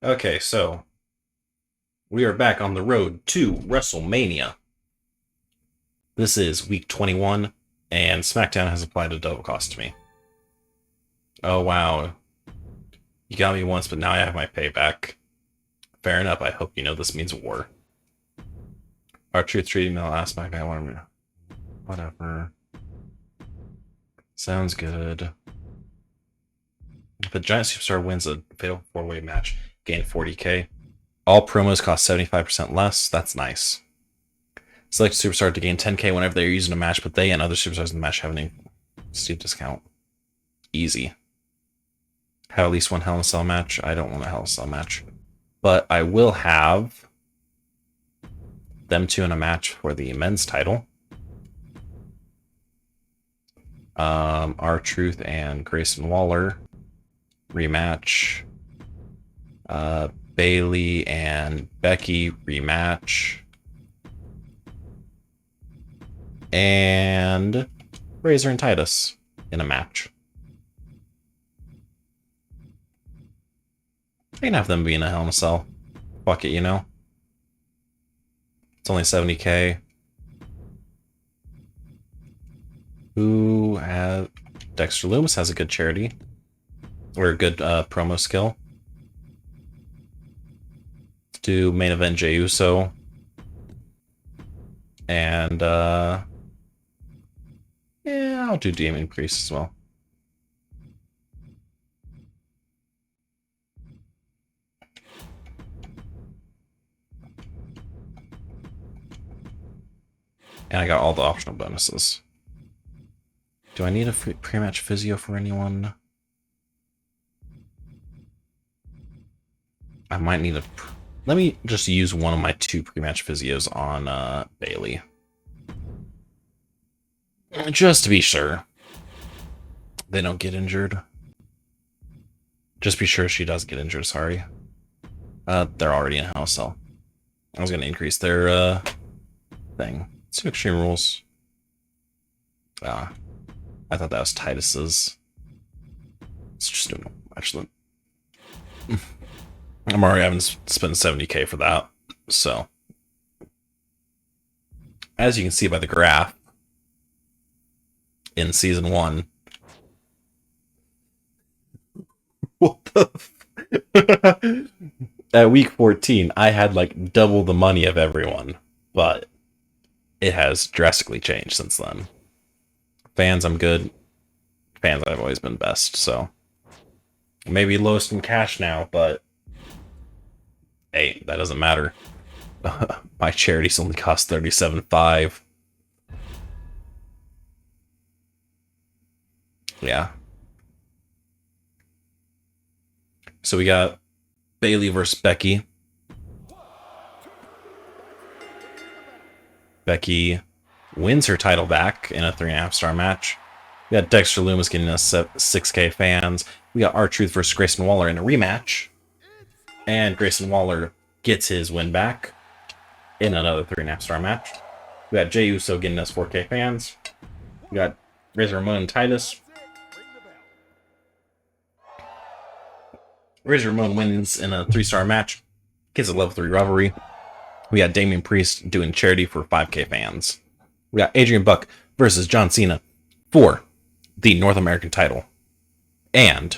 Okay, so we are back on the road to WrestleMania. This is week 21, and SmackDown has applied a double cost to me. Oh, wow. You got me once, but now I have my payback. Fair enough. I hope you know this means war. Our truth treating me last SmackDown. Whatever. Sounds good. If a Giant Superstar wins a fatal four-way match, gain 40k. All promos cost 75% less. That's nice. Select a superstar to gain 10k whenever they're using a match, but they and other superstars in the match have an steep discount. Easy. Have at least one Hell in a Cell match. I don't want a Hell in a Cell match. But I will have them two in a match for the men's title. R-Truth and Grayson Waller rematch. Bailey and Becky rematch. And Razor and Titus in a match. I can have them be in a Hell in a Cell. Fuck it, you know? It's only 70k. Who has... Dexter Loomis has a good charity. Or a good promo skill. Let's do main event Jey Uso. And, yeah, I'll do Damian Priest as well. And I got all the optional bonuses. Do I need a pre-match physio for anyone? I might need a... Let me just use one of my two pre-match physios on Bailey. Just to be sure they don't get injured. Just be sure she does get injured, sorry. They're already in Hell in a Cell. I was going to increase their thing. Let's do Extreme Rules. I thought that was Titus's. Let's just do it. Actually, I'm already having to spend 70k for that. So, as you can see by the graph, in season 1, what the at week 14, I had like double the money of everyone, but it has drastically changed since then. Fans, I'm good. Fans, I've always been best, so maybe lowest in cash now, but hey, that doesn't matter. My charities only cost $37.5. Yeah. So we got Bailey versus Becky. Becky wins her title back in a 3.5-star match. We got Dexter Loomis getting us 6k fans. We got R-Truth versus Grayson Waller in a rematch. And Grayson Waller gets his win back in another 3.5-star match. We got Jey Uso getting us 4k fans. We got Razor Ramon and Titus. Razor Ramon wins in a 3-star match. Gets a level 3 rivalry. We got Damian Priest doing charity for 5k fans. We got Adrian Buck versus John Cena for the North American title. And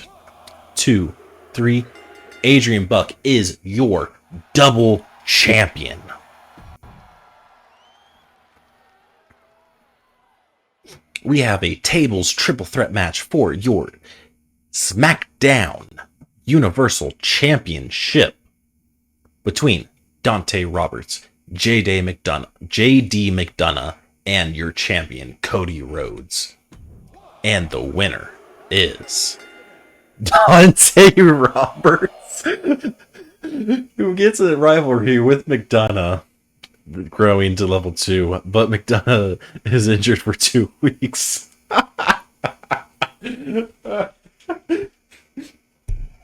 2, 3, Adrian Buck is your double champion. We have a tables triple threat match for your SmackDown Universal Championship between Dante Roberts, J.D. McDonough, and your champion, Cody Rhodes. And the winner is Dante Roberts, who gets a rivalry with McDonough, growing to level 2, but McDonough is injured for 2 weeks.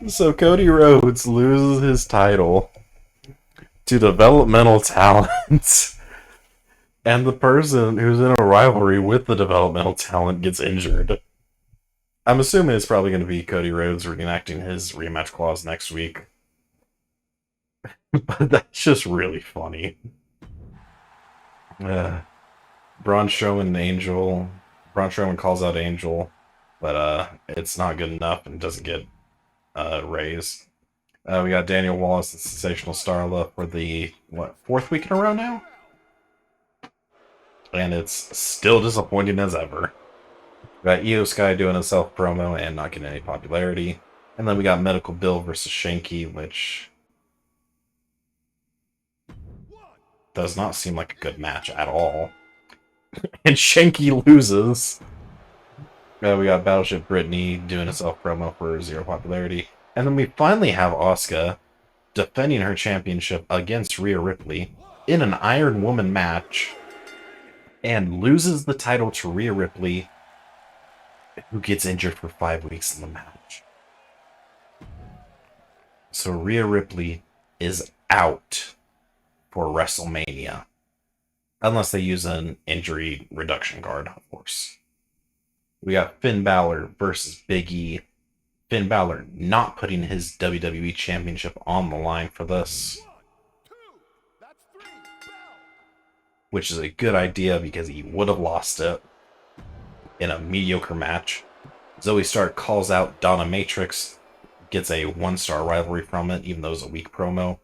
So Cody Rhodes loses his title to developmental talent, and the person who's in a rivalry with the developmental talent gets injured. I'm assuming it's probably going to be Cody Rhodes reenacting his rematch clause next week. But that's just really funny. Uh, Braun Strowman and Angel. Braun Strowman calls out Angel, but it's not good enough and doesn't get raised. We got Daniel Wallace and Sensational Starla for the, what, fourth week in a row now? And it's still disappointing as ever. We got Io Sky doing a self-promo and not getting any popularity. And then we got Medical Bill versus Shanky, which does not seem like a good match at all. And Shanky loses. We got Battleship Brittany doing a self-promo for zero popularity. And then we finally have Asuka defending her championship against Rhea Ripley in an Iron Woman match and loses the title to Rhea Ripley, who gets injured for 5 weeks in the match. So Rhea Ripley is out for WrestleMania. Unless they use an injury reduction card, of course. We got Finn Balor versus Big E. Finn Balor not putting his WWE Championship on the line for this. Which is a good idea because he would have lost it in a mediocre match. Zoe Stark calls out Donna Matrix, gets a 1-star rivalry from it, even though it was a weak promo.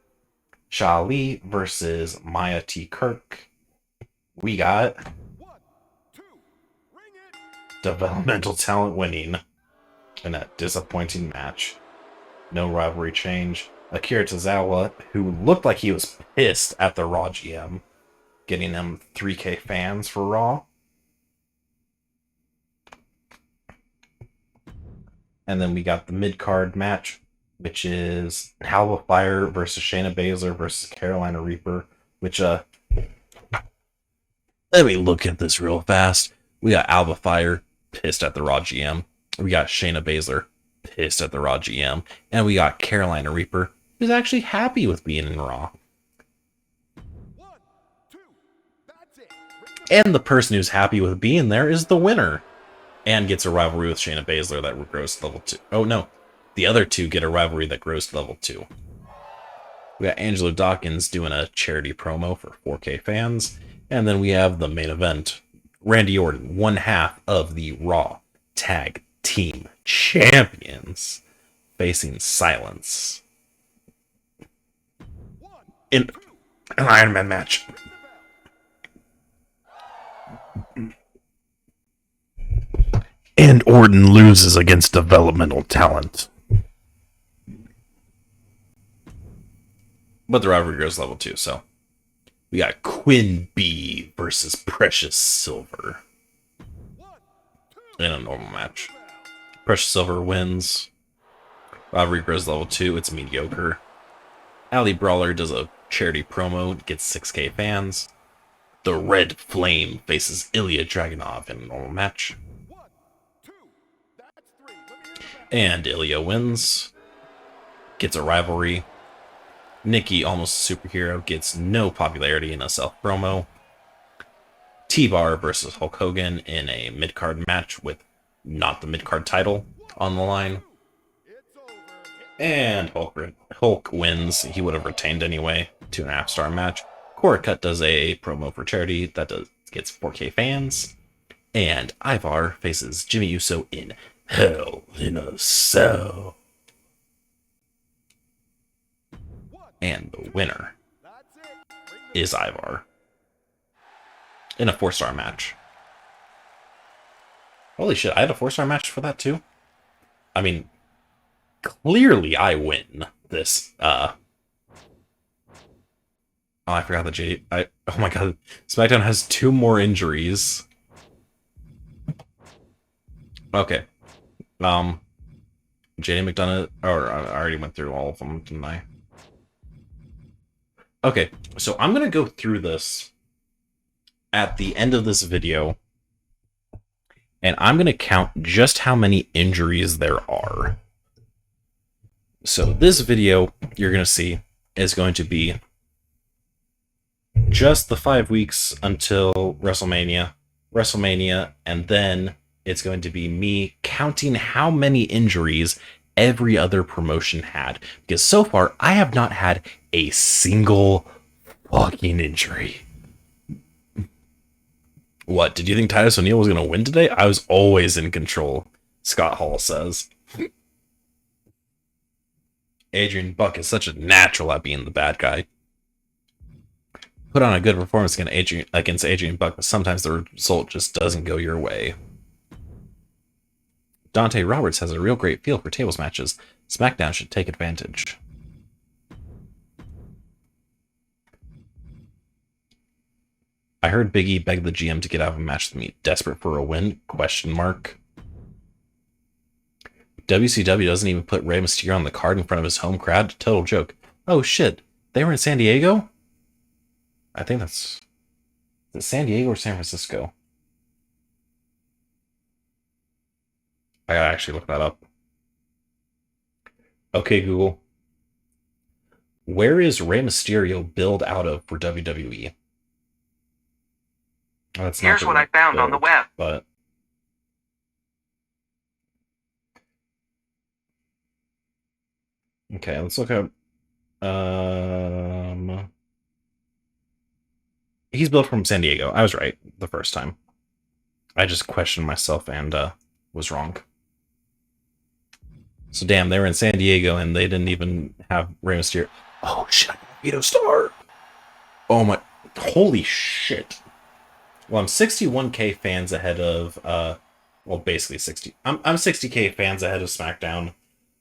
Shah Ali versus Maya T. Kirk. We got developmental talent winning in that disappointing match. No rivalry change. Akira Tozawa, who looked like he was pissed at the Raw GM, getting them 3K fans for Raw. And then we got the mid-card match, which is Alba Fire versus Shayna Baszler versus Carolina Reaper, which, let me look at this real fast. We got Alba Fire pissed at the Raw GM. We got Shayna Baszler pissed at the Raw GM. And we got Carolina Reaper, who's actually happy with being in Raw. And the person who's happy with being there is the winner. And gets a rivalry with Shayna Baszler that grows to level 2. Oh, no. The other two get a rivalry that grows to level 2. We got Angelo Dawkins doing a charity promo for 4K fans. And then we have the main event. Randy Orton, one half of the Raw Tag Team Champions, facing Silence in an Iron Man match. And Orton loses against developmental talent. But the rivalry goes level 2, so we got Quinn B versus Precious Silver in a normal match. Precious Silver wins. Rivalry grows level 2. It's mediocre. Ali Brawler does a charity promo, gets 6K fans. The Red Flame faces Ilya Dragunov in a normal match. And Ilya wins. Gets a rivalry. Nikki, almost a superhero, gets no popularity in a self-promo. T-Bar versus Hulk Hogan in a mid-card match with not the mid-card title on the line. And Hulk wins. He would have retained anyway. 2.5-star match. Cora Cut does a promo for charity that gets 4K fans. And Ivar faces Jimmy Uso in Hell in a Cell. And the winner is Ivar in a 4-star match. Holy shit, I had a 4-star match for that too? I mean, clearly I win this. Oh, I forgot that oh my god, SmackDown has 2 more injuries. Okay. JD McDonough, or I already went through all of them, didn't I? Okay, so I'm going to go through this at the end of this video, and I'm going to count just how many injuries there are. So this video, you're going to see, is going to be just the 5 weeks until WrestleMania, and then it's going to be me counting how many injuries every other promotion had. Because so far, I have not had a single fucking injury. What, did you think Titus O'Neil was going to win today? I was always in control, Scott Hall says. Adrian Buck is such a natural at being the bad guy. Put on a good performance against Adrian Buck, but sometimes the result just doesn't go your way. Dante Roberts has a real great feel for tables matches. SmackDown should take advantage. I heard Big E beg the GM to get out of a match with me. Desperate for a win? Question mark. WCW doesn't even put Rey Mysterio on the card in front of his home crowd. Total joke. Oh shit. They were in San Diego? I think that's... Is it San Diego or San Francisco? I gotta actually look that up. Okay, Google. Where is Rey Mysterio billed out of for WWE? Oh, that's Here's what I found on the web. But okay, let's look up. He's billed from San Diego. I was right the first time. I just questioned myself and was wrong. So damn, they were in San Diego and they didn't even have Rey Mysterio. Oh shit, Vito Star. Oh my, holy shit. Well, I'm 61k fans ahead of well, basically 60. I'm 60k fans ahead of SmackDown.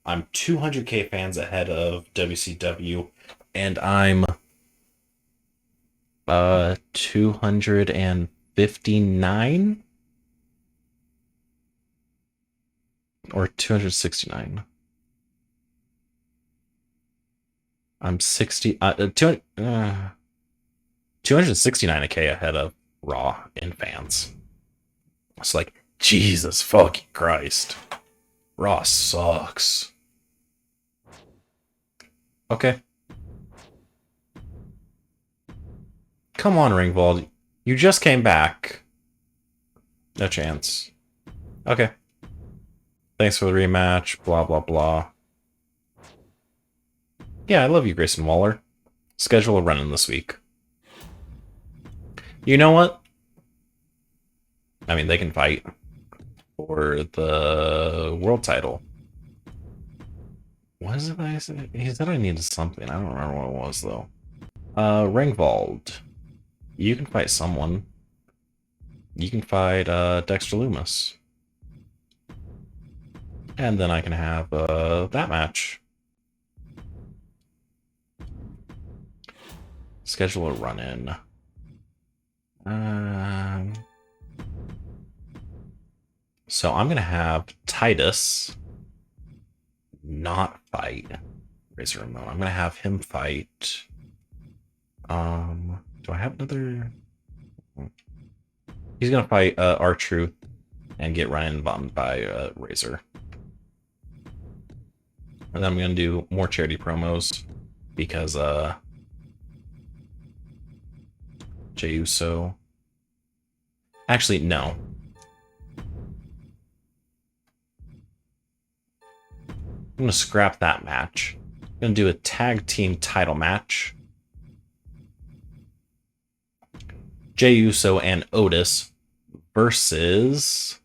I'm 200k fans ahead of WCW, and I'm 259 or 269. I'm 269k ahead of Raw in fans. It's like, Jesus fucking Christ. Raw sucks. Okay. Come on, Ringvold. You just came back. No chance. Okay. Thanks for the rematch. Blah, blah, blah. Yeah, I love you, Grayson Waller. Schedule a run-in this week. You know what? I mean, they can fight for the world title. What is it I said? He said I needed something. I don't remember what it was, though. Ringvold. You can fight someone. You can fight Dexter Lumis. And then I can have that match. Schedule a run-in. So I'm gonna have Titus not fight Razor Ramon. I'm gonna have him fight. Do I have another? He's gonna fight R-Truth and get Ryan bombed by Razor. And then I'm gonna do more charity promos because Jey Uso. Actually, no. I'm gonna scrap that match. I'm gonna do a tag team title match. Jey Uso and Otis versus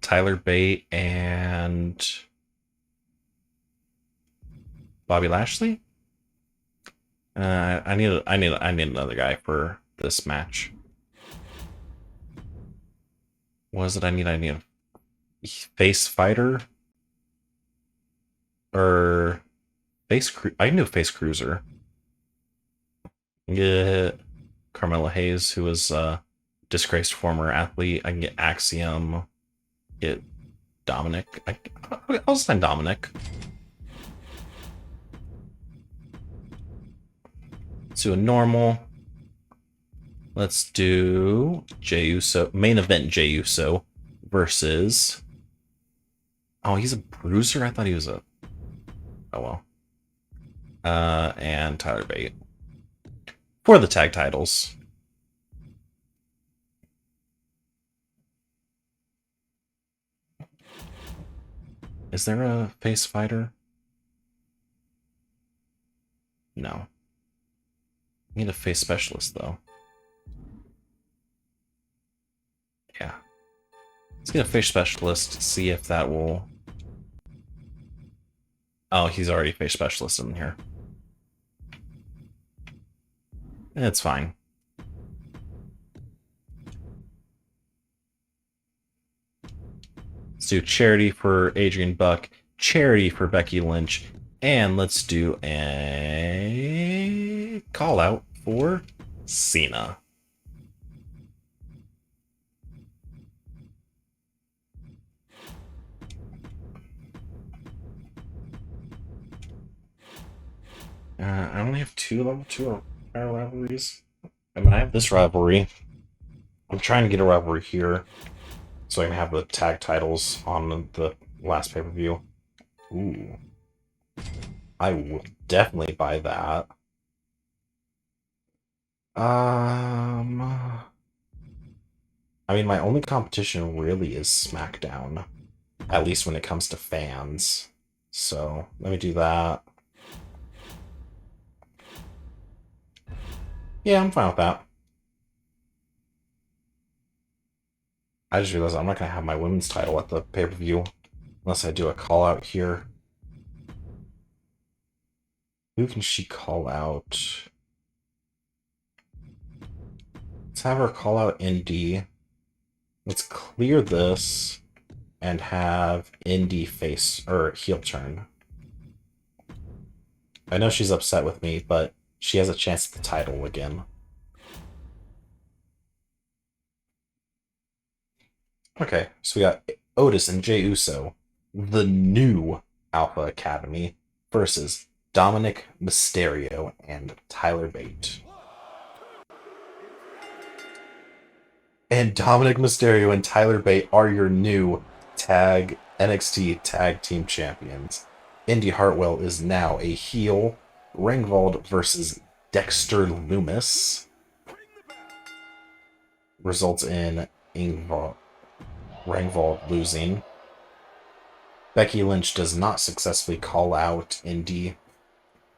Tyler Bate and Bobby Lashley. I need another guy for this match. What is it I need? I need a face fighter or face. I can do a face cruiser. Get Carmella Hayes, who is a disgraced former athlete. I can get Axiom. Get Dominic. I'll send Dominic. Let's do a normal. Let's do Jey Uso. Main event Jey Uso versus... Oh, he's a bruiser? I thought he was a... Oh, well. And Tyler Bate. For the tag titles. Is there a face fighter? No. I need a face specialist, though. Yeah. Let's get a face specialist, see if that will... Oh, he's already face specialist in here. It's fine. Let's do charity for Adrian Buck, charity for Becky Lynch, and let's do a call out for Cena. I only have 2 level 2 rivalries. I mean, I have this rivalry. I'm trying to get a rivalry here so I can have the tag titles on the last pay-per-view. Ooh. I will definitely buy that. I mean, my only competition really is SmackDown, at least when it comes to fans. So, let me do that. Yeah, I'm fine with that. I just realized I'm not going to have my women's title at the pay-per-view unless I do a call-out here. Who can she call out? Let's have her call out Indy. Let's clear this and have Indy face or heel turn. I know she's upset with me, but she has a chance at the title again. Okay, so we got Otis and Jey Uso, the new Alpha Academy, versus Dominic Mysterio and Tyler Bate. And Dominic Mysterio and Tyler Bate are your new NXT Tag Team Champions. Indy Hartwell is now a heel. Ringwald versus Dexter Loomis results in Ringwald losing. Becky Lynch does not successfully call out Indy.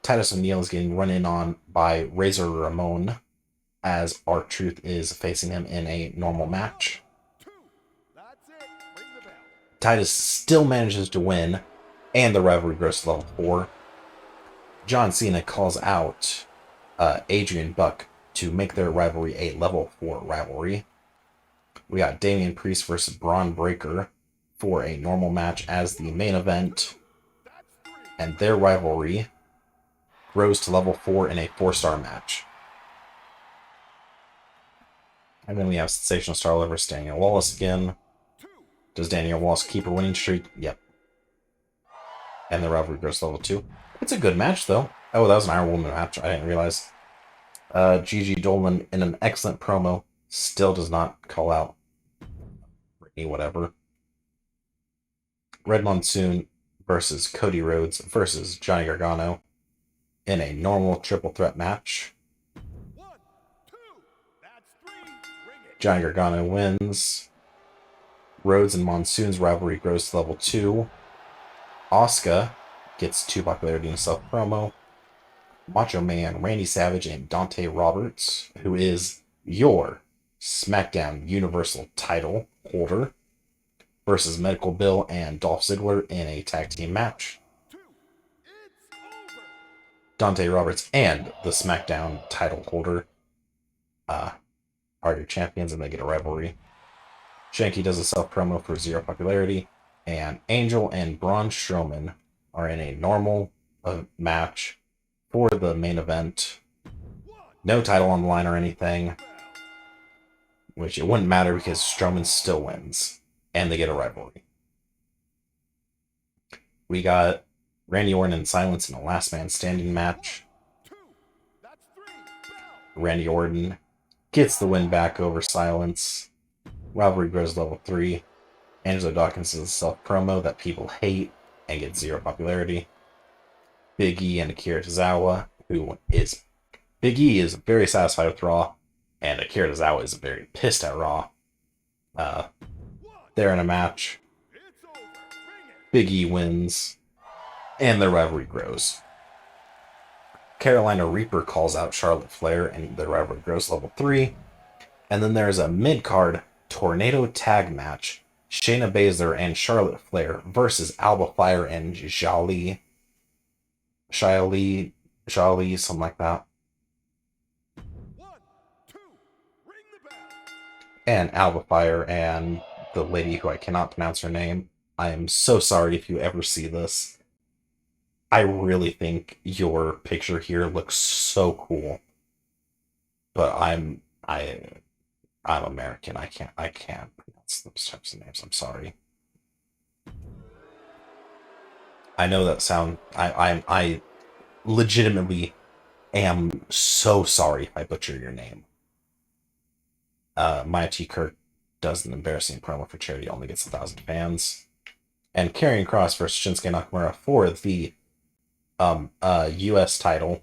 Titus O'Neil is getting run in on by Razor Ramon as R-Truth is facing him in a normal match. Titus still manages to win, and the rivalry grows to level 4. John Cena calls out Adrian Buck to make their rivalry a level 4 rivalry. We got Damian Priest versus Braun Breaker for a normal match as the main event, and their rivalry grows to level 4 in a 4-star match. And then we have Sensational Starlet versus Daniel Wallace again. Does Daniel Wallace keep her winning streak? Yep. And the rivalry grows to level 2. It's a good match, though. Oh, that was an Iron Woman match. I didn't realize. Gigi Dolan, in an excellent promo, still does not call out Brittany, whatever. Red Monsoon versus Cody Rhodes versus Johnny Gargano in a normal triple threat match. Johnny Gargano wins. Rhodes and Monsoon's rivalry grows to level 2. Asuka gets 2 popularity in self-promo. Macho Man, Randy Savage, and Dante Roberts, who is your SmackDown Universal title holder, versus Medical Bill and Dolph Ziggler in a tag team match. Dante Roberts and the SmackDown title holder are your champions, and they get a rivalry. Shanky does a self-promo for 0 popularity, and Angel and Braun Strowman are in a normal match for the main event. No title on the line or anything, which it wouldn't matter because Strowman still wins, and they get a rivalry. We got Randy Orton and Silence in a last man standing match. Randy Orton gets the win back over Silence. Rivalry grows level 3. Angelo Dawkins does a self-promo that people hate and gets 0 popularity. Big E and Akira Tozawa, Big E is very satisfied with Raw, and Akira Tozawa is very pissed at Raw. They're in a match. Big E wins, and the rivalry grows. Carolina Reaper calls out Charlotte Flair, and the rivalry grows level 3. And then there's a mid-card tornado tag match. Shayna Baszler and Charlotte Flair versus Alba Fire and Shaylee, something like that. And Alba Fire and the lady who I cannot pronounce her name. I am so sorry if you ever see this. I really think your picture here looks so cool. But I'm American. I can't pronounce those types of names. I'm sorry. I know that sound. I legitimately am so sorry if I butcher your name. Maya T. Kirk does an embarrassing promo for charity, only gets 1,000 fans. And Karrion Kross versus Shinsuke Nakamura for the U.S. title,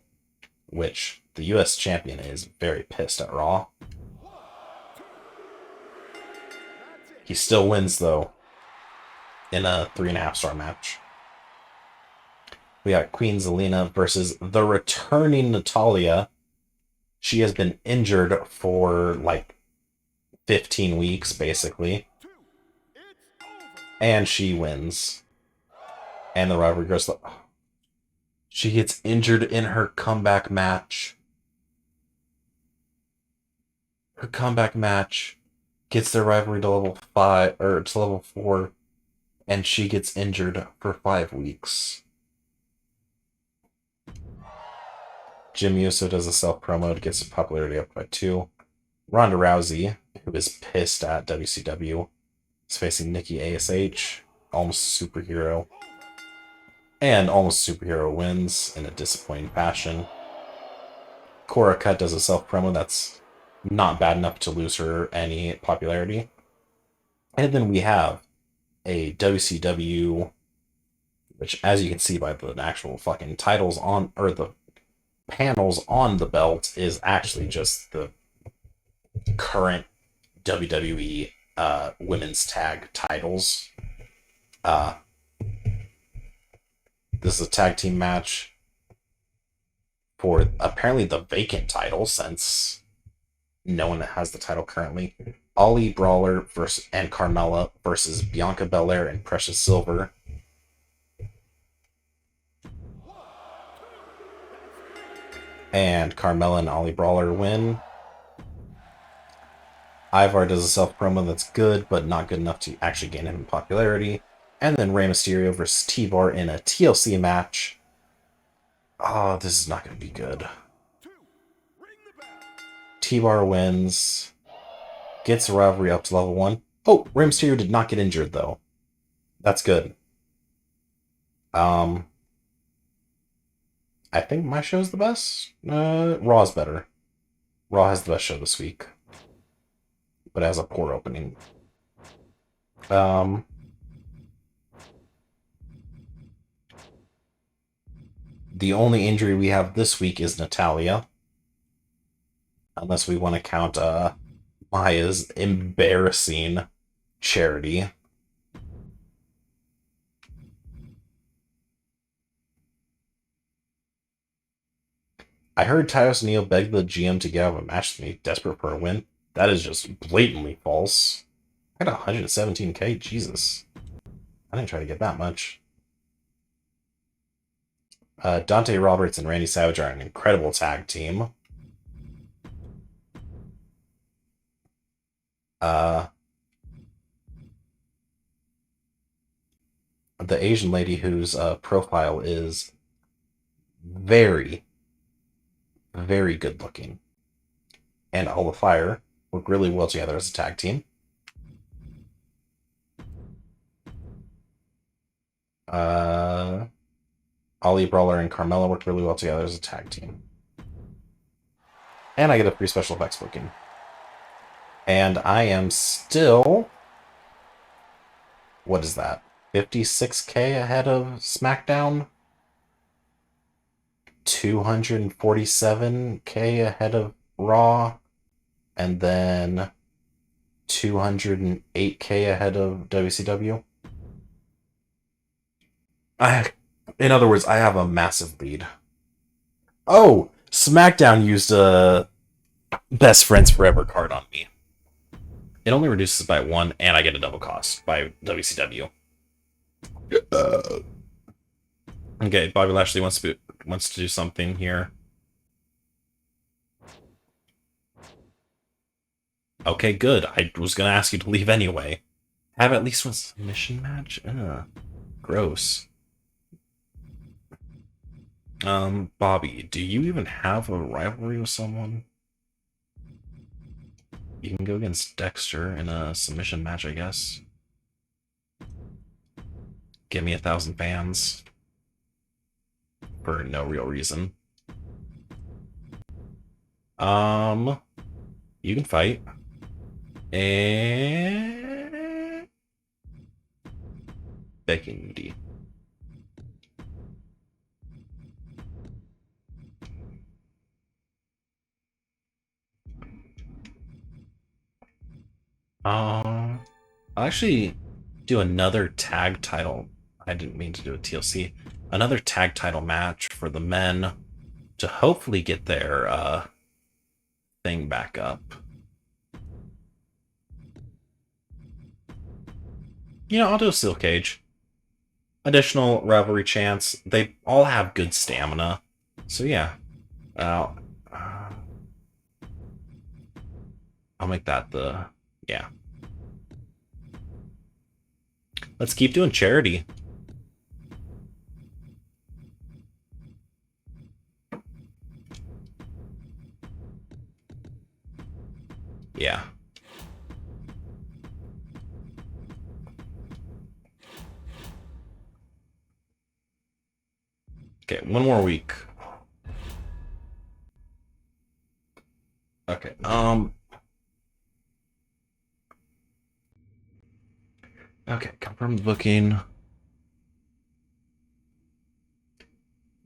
which the U.S. champion is very pissed at Raw. He still wins, though, in a 3.5-star match. We got Queen Zelina versus the returning Natalya. She has been injured for like 15 weeks, basically. And she wins. And the rivalry goes. She gets injured in her comeback match. Her comeback match gets their rivalry to level 5 or to level 4, and she gets injured for 5 weeks. Jim Uso does a self-promo to get some popularity up by 2. Ronda Rousey, who is pissed at WCW, is facing Nikki ASH, Almost Superhero. And Almost Superhero wins in a disappointing fashion. Cora Cut does a self-promo that's not bad enough to lose her any popularity. And then we have a WCW, which, as you can see by the actual fucking titles on, or the panels on the belt, is actually just the current WWE women's tag titles. This is a tag team match for apparently the vacant title, since no one has the title currently. Ollie Brawler and Carmella versus Bianca Belair and Precious Silver. And Carmella and Ollie Brawler win. Ivar does a self-promo that's good, but not good enough to actually gain him popularity. And then Rey Mysterio versus T-Bar in a TLC match. Oh, this is not going to be good. T-Bar wins. Gets the rivalry up to level 1. Oh, Rey Mysterio did not get injured, though. That's good. I think my show's the best. Raw's better. Raw has the best show this week, but it has a poor opening. The only injury we have this week is Natalya. Unless we want to count Maya's embarrassing charity. I heard Titus O'Neil beg the GM to get out of a match with me, desperate for a win. That is just blatantly false. I got 117k, Jesus. I didn't try to get that much. Dante Roberts and Randy Savage are an incredible tag team. The Asian lady whose profile is very, very good looking, and All the Fire work really well together as a tag team. Ollie Brawler and Carmella work really well together as a tag team. And I get a free special effects booking. And I am still... What is that? 56k ahead of SmackDown? 247k ahead of Raw? And then 208k ahead of WCW? I, in other words, I have a massive lead. Oh, SmackDown used a Best Friends Forever card on me. It only reduces by 1, and I get a double cost by WCW. Okay, Bobby Lashley wants to do something here. Okay, good. I was gonna ask you to leave anyway. Have at least one submission match? Ugh. Gross. Bobby, do you even have a rivalry with someone? You can go against Dexter in a submission match, I guess. Give me 1,000 fans. For no real reason. You can fight. And Becky Moody. I'll actually do another tag title. I didn't mean to do a TLC. Another tag title match for the men to hopefully get their thing back up. You know, I'll do a steel cage. Additional rivalry chance. They all have good stamina. So yeah. I'll make that the... yeah. Let's keep doing charity. Yeah. Okay, one more week. Okay, okay, confirm the booking.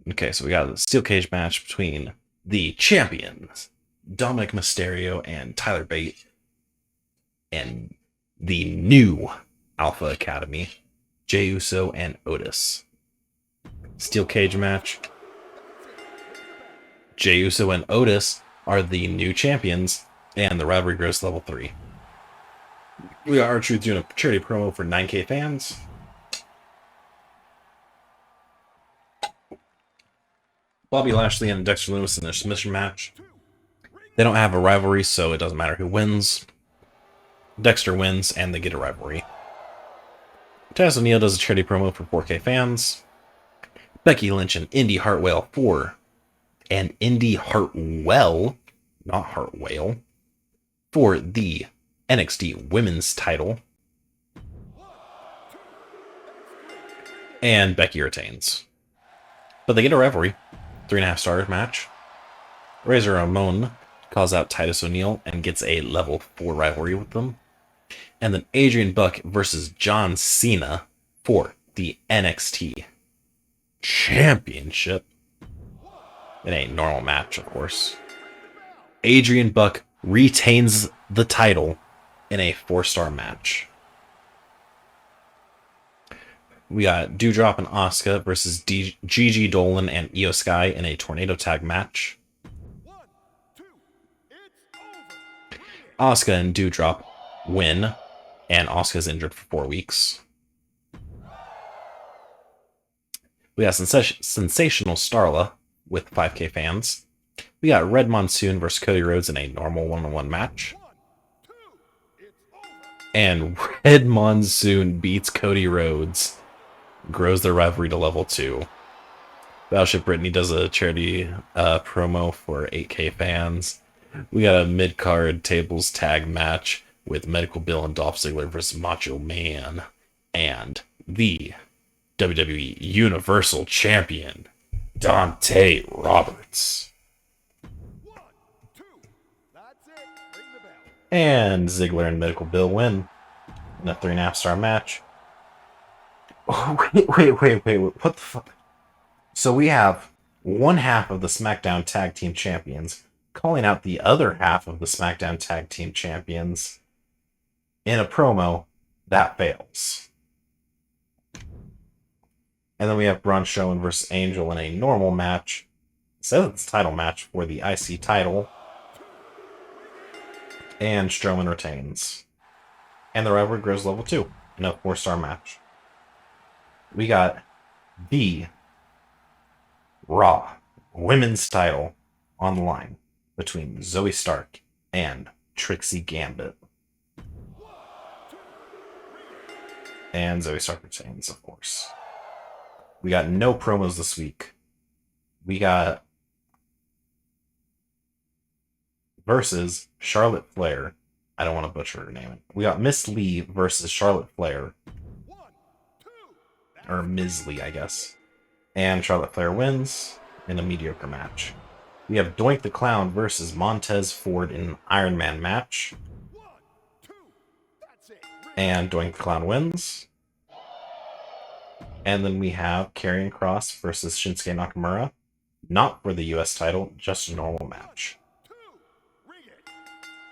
Okay, so we got a steel cage match between the champions, Dominic Mysterio and Tyler Bate, and the new Alpha Academy, Jey Uso and Otis. Steel cage match. Jey Uso and Otis are the new champions, and the rivalry grows level 3. We got R-Truth doing a charity promo for 9K fans. Bobby Lashley and Dexter Lumis in their submission match. They don't have a rivalry, so it doesn't matter who wins. Dexter wins, and they get a rivalry. Taz O'Neil does a charity promo for 4K fans. Becky Lynch and Indy Hartwell and Indy Hartwell, not Hartwell, for the NXT Women's title. And Becky retains. But they get a rivalry. 3.5-star match. Razor Ramon calls out Titus O'Neil and gets a level 4 rivalry with them. And then Adrian Buck versus John Cena for the NXT Championship. In a normal match, of course. Adrian Buck retains the title in a 4-star match. We got Doudrop and Asuka versus Gigi Dolan and Io Sky in a tornado tag match. Asuka and Doudrop win, and Asuka's injured for 4 weeks. We got Sensational Starla with 5K fans. We got Red Monsoon versus Cody Rhodes in a normal 1-on-1 match. And Red Monsoon beats Cody Rhodes, grows their rivalry to level 2. Battleship Brittany does a charity promo for 8K fans. We got a mid-card tables tag match with Medical Bill and Dolph Ziggler versus Macho Man. And the WWE Universal Champion, Dante Roberts. And Ziggler and Medical Bill win in a 3.5-star match. Oh, wait. What the fuck? So we have one half of the SmackDown Tag Team Champions calling out the other half of the SmackDown Tag Team Champions in a promo that fails. And then we have Braun Strowman versus Angel in a normal match. It says it's a title match for the IC title. And Strowman retains. And the rivalry grows level 2 in a 4-star match. We got the Raw Women's title on the line between Zoe Stark and Trixie Gambit. And Zoe Stark retains, of course. We got no promos this week. We got versus Charlotte Flair. I don't want to butcher her name. We got Miss Lee versus Charlotte Flair. Or Ms. Lee, I guess. And Charlotte Flair wins in a mediocre match. We have Doink the Clown versus Montez Ford in an Iron Man match. And Doink the Clown wins. And then we have Karrion Kross versus Shinsuke Nakamura. Not for the US title, just a normal match.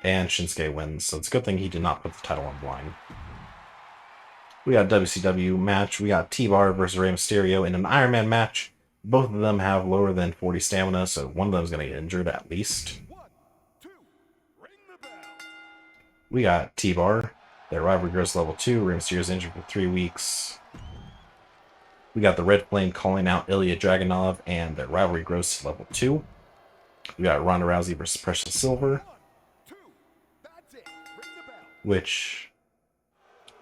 And Shinsuke wins, so it's a good thing he did not put the title on the line. We got a WCW match. We got T-Bar versus Rey Mysterio in an Iron Man match. Both of them have lower than 40 stamina, so one of them is going to get injured at least. We got T-Bar. Their rivalry grows level 2. Rey Mysterio's injured for 3 weeks. We got the Red Flame calling out Ilya Dragunov, and their rivalry grows to level 2. We got Ronda Rousey versus Precious Silver, which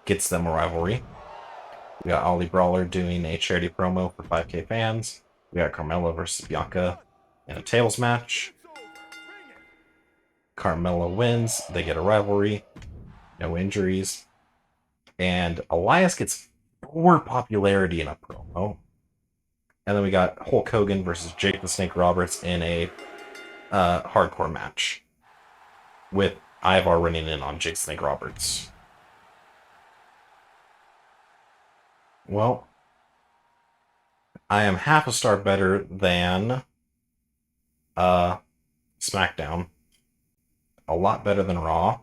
gets them a rivalry. We got Ollie Brawler doing a charity promo for 5K fans. We got Carmella versus Bianca in a tables match. Carmella wins. They get a rivalry. No injuries. And Elias gets 4 popularity in a promo. And then we got Hulk Hogan versus Jake the Snake Roberts in a hardcore match, with Ivar running in on Jake the Snake Roberts. Well, I am half a star better than SmackDown. A lot better than Raw.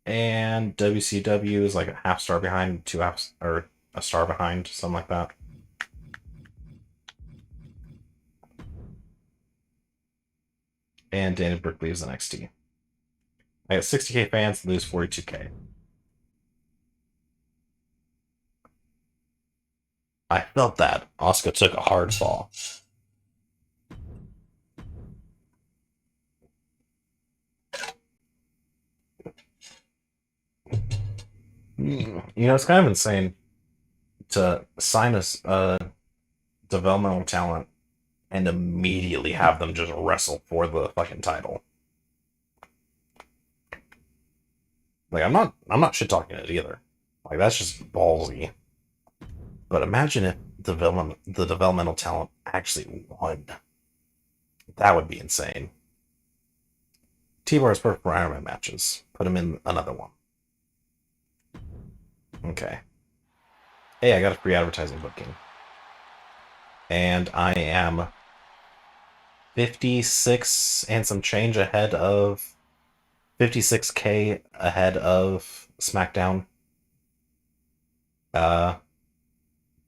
And WCW is like a half star behind, or a star behind, something like that. And Danny Brooke leaves NXT. I got 60k fans, lose 42k. I felt that. Asuka took a hard fall. You know, it's kind of insane to sign a developmental talent and immediately have them just wrestle for the fucking title. Like, I'm not shit talking it either. Like, that's just ballsy. But imagine if the developmental talent actually won. That would be insane. T-Bar is perfect for Iron Man matches. Put him in another one. Okay. Hey, I got a free advertising booking. And I am 56 and some change ahead of 56k ahead of SmackDown.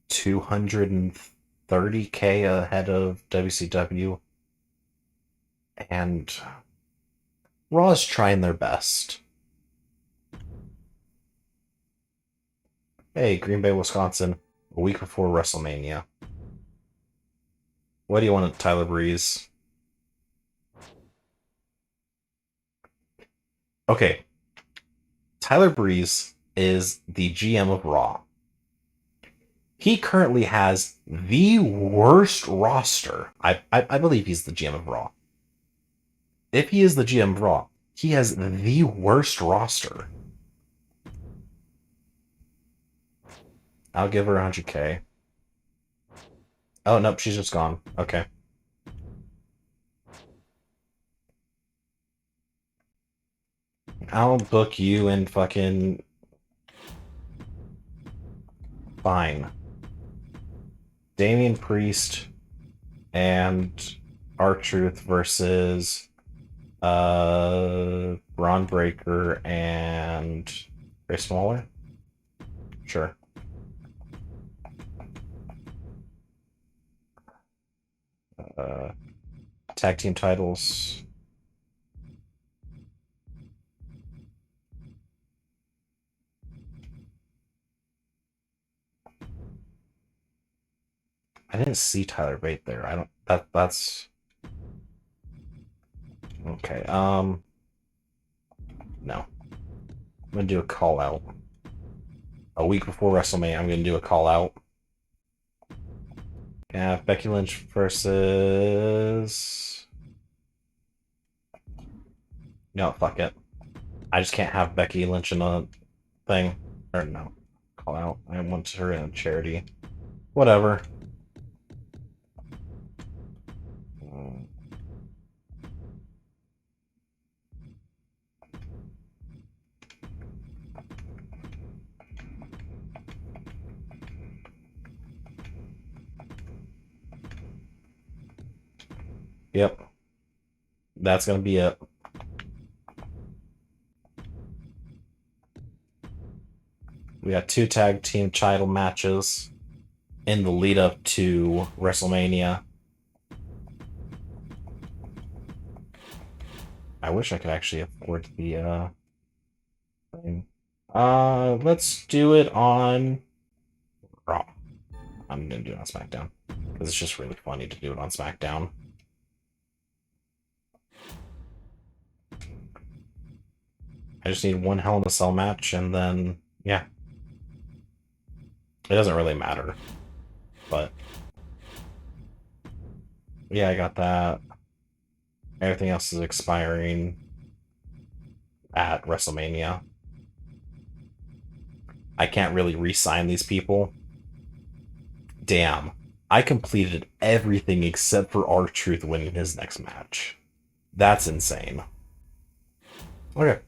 230k ahead of WCW. And Raw is trying their best. Hey, Green Bay, Wisconsin, a week before WrestleMania. What do you want, Tyler Breeze? Okay. Tyler Breeze is the GM of Raw. He currently has the worst roster. I believe he's the GM of Raw. If he is the GM of Raw, he has the worst roster. I'll give her 100k. Oh, nope, she's just gone. Okay. I'll book you in fucking... Fine. Damian Priest and R-Truth versus Braun Breaker and Ray Smaller? Sure. Tag team titles. I didn't see Tyler Bate there. I don't. That's okay. No. I'm gonna do a call out. A week before WrestleMania, I'm gonna do a call out. Yeah, Becky Lynch versus. No, fuck it. I just can't have Becky Lynch in a thing. Or no, call out. I want her in a charity. Whatever. Yep. That's gonna be it. We got 2 tag team title matches in the lead up to WrestleMania. I wish I could actually afford the thing. Let's do it on Raw. I'm gonna do it on SmackDown because it's just really funny to do it on SmackDown. I just need one Hell in a Cell match, and then yeah, it doesn't really matter. But yeah, I got that. Everything else is expiring at WrestleMania. I can't really re-sign these people. Damn. I completed everything except for R-Truth winning his next match. That's insane. Okay.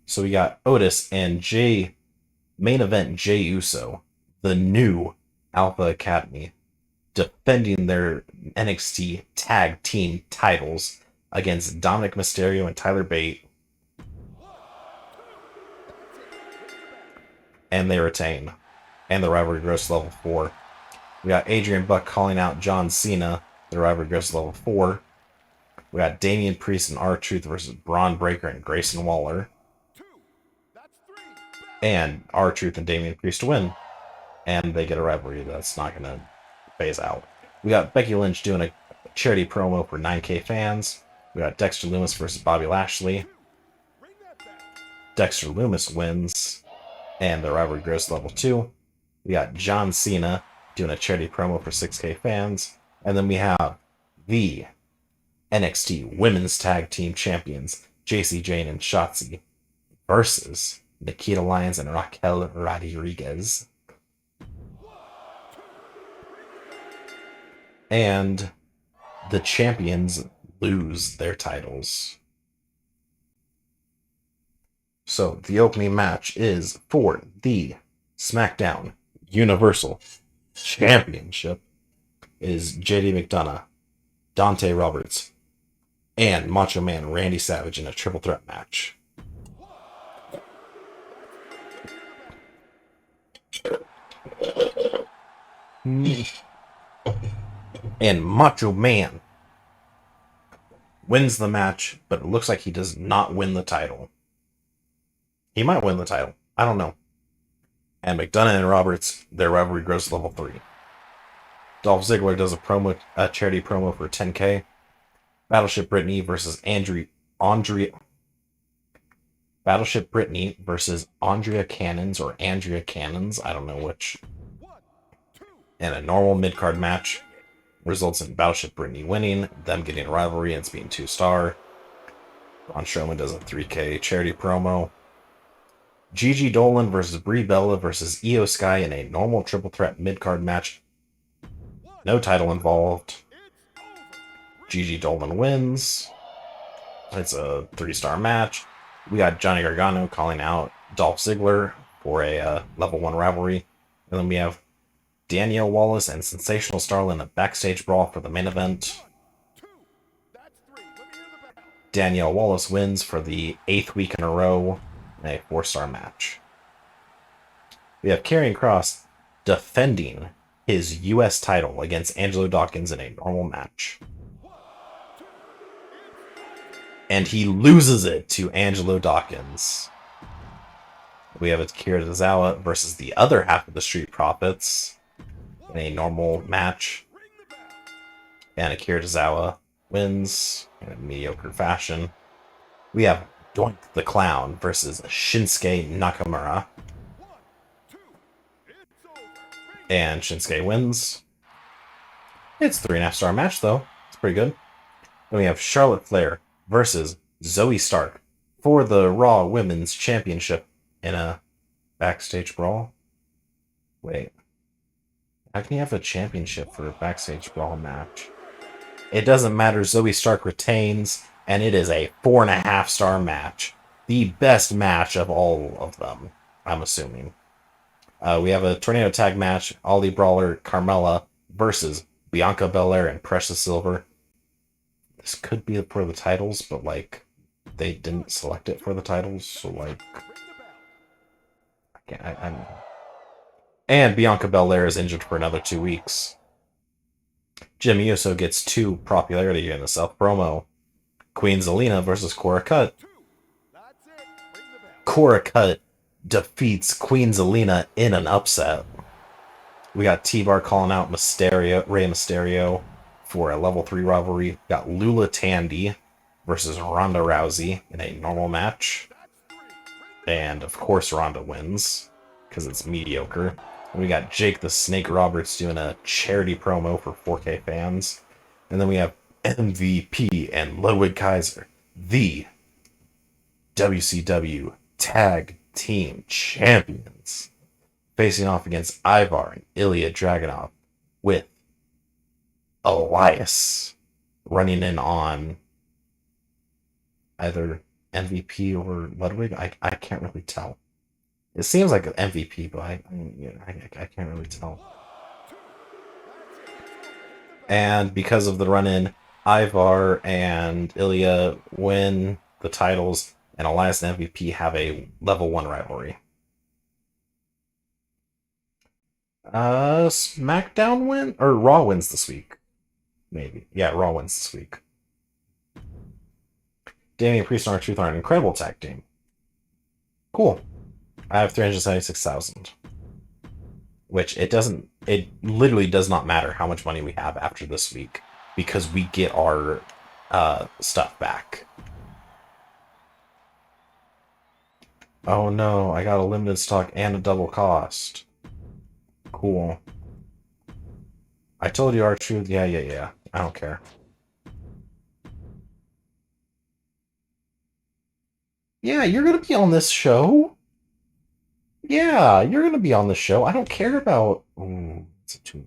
So we got Otis and main event Jey Uso, the new Alpha Academy, defending their NXT tag team titles against Dominic Mysterio and Tyler Bate. And they retain. And the rivalry grows to level 4. We got Adrian Buck calling out John Cena. The rivalry grows to level 4. We got Damian Priest and R-Truth versus Braun Breaker and Grayson Waller. And R-Truth and Damian Priest win. And they get a rivalry that's not going to phase out. We got Becky Lynch doing a charity promo for 9K fans. We got Dexter Lumis versus Bobby Lashley. Dexter Lumis wins. And the rivalry grows to level 2. We got John Cena doing a charity promo for 6K fans. And then we have the NXT Women's Tag Team Champions, JC Jane and Shotzi, versus Nikita Lyons and Raquel Rodriguez. And the champions lose their titles. So the opening match is for the SmackDown Universal Championship. Is JD McDonough, Dante Roberts, and Macho Man Randy Savage in a triple threat match. And Macho Man wins the match, but it looks like he does not win the title. He might win the title. I don't know. And McDonough and Roberts, their rivalry grows to level 3. Dolph Ziggler does a charity promo for 10K. Battleship Brittany versus Battleship Brittany versus Andrea Cannons or Andrea Cannons, I don't know which. And a normal mid-card match results in Battleship Brittany winning, them getting a rivalry, and it's being 2-star. Braun Strowman does a 3K charity promo. Gigi Dolan versus Brie Bella versus Io Sky in a normal triple threat mid-card match. No title involved. Gigi Dolan wins. It's a 3-star match. We got Johnny Gargano calling out Dolph Ziggler for a level 1 rivalry. And then we have Danielle Wallace and Sensational Starlet in a backstage brawl for the main event. Danielle Wallace wins for the 8th week in a row in a 4-star match. We have Karrion Kross defending his U.S. title against Angelo Dawkins in a normal match. And he loses it to Angelo Dawkins. We have Akira Tozawa versus the other half of the Street Profits in a normal match. And Akira Tozawa wins in a mediocre fashion. We have Doink the Clown versus Shinsuke Nakamura. And Shinsuke wins. It's a 3.5-star match, though. It's pretty good. Then we have Charlotte Flair versus Zoe Stark for the Raw Women's Championship in a backstage brawl. Wait. How can you have a championship for a backstage brawl match? It doesn't matter. Zoe Stark retains, and it is a 4.5-star match. The best match of all of them, I'm assuming. We have a tornado tag match. Ollie Brawler Carmella versus Bianca Belair and Precious Silver. This could be for the titles, but like they didn't select it for the titles, so like I'm. And Bianca Belair is injured for another 2 weeks. Jimmy Uso gets 2 popularity in the South promo. Queen Zelina versus Cora Cut. Cora Cut defeats Queen Zelina in an upset. We got T-Bar calling out Rey Mysterio for a level 3 rivalry. We got Lula Tandy versus Ronda Rousey in a normal match. And of course Ronda wins, because it's mediocre. And we got Jake the Snake Roberts doing a charity promo for 4K fans. And then we have MVP and Ludwig Kaiser, the WCW Tag Team Champions, facing off against Ivar and Ilya Dragunov, with Elias running in on either MVP or Ludwig. I can't really tell. It seems like an MVP, but I can't really tell. And because of the run-in, Ivar and Ilya win the titles, and Elias and MVP have a level 1 rivalry. SmackDown win? Or Raw wins this week. Maybe. Yeah, Raw wins this week. Damian Priest and R-Truth are an incredible tag team. Cool. I have 376,000. Which it literally does not matter how much money we have after this week, because we get our stuff back. Oh no, I got a limited stock and a double cost. Cool. I told you R-Truth. Yeah. I don't care. Yeah, you're gonna be on this show. Yeah, you're gonna be on the show. I don't care about. It's a 2.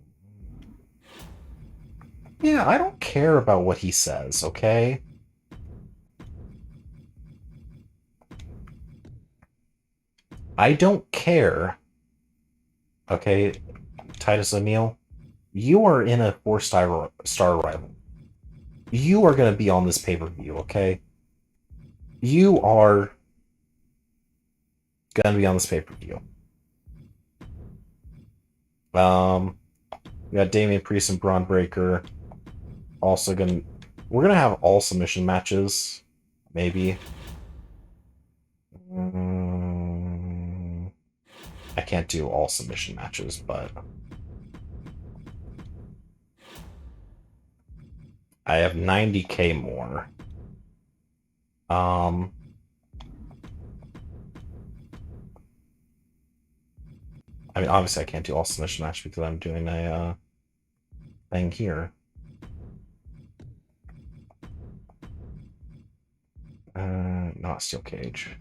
Yeah, I don't care about what he says. Okay. I don't care. Okay, Titus O'Neil, you are in a 4-star rival. You are gonna be on this pay-per-view. Okay. You are gonna be on this pay-per-view. We got Damian Priest and Braun Breaker. We're gonna have all submission matches, maybe. I can't do all submission matches, but I have 90k more. I mean, obviously I can't do all submission match because I'm doing a thing here. Not Steel Cage.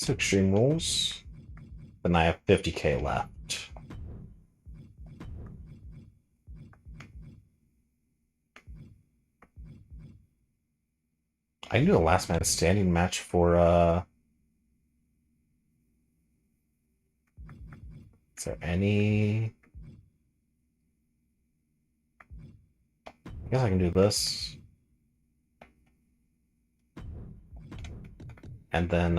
It's Extreme Rules. Then I have 50k left. I can do a last man standing match for is there any? I guess I can do this. And then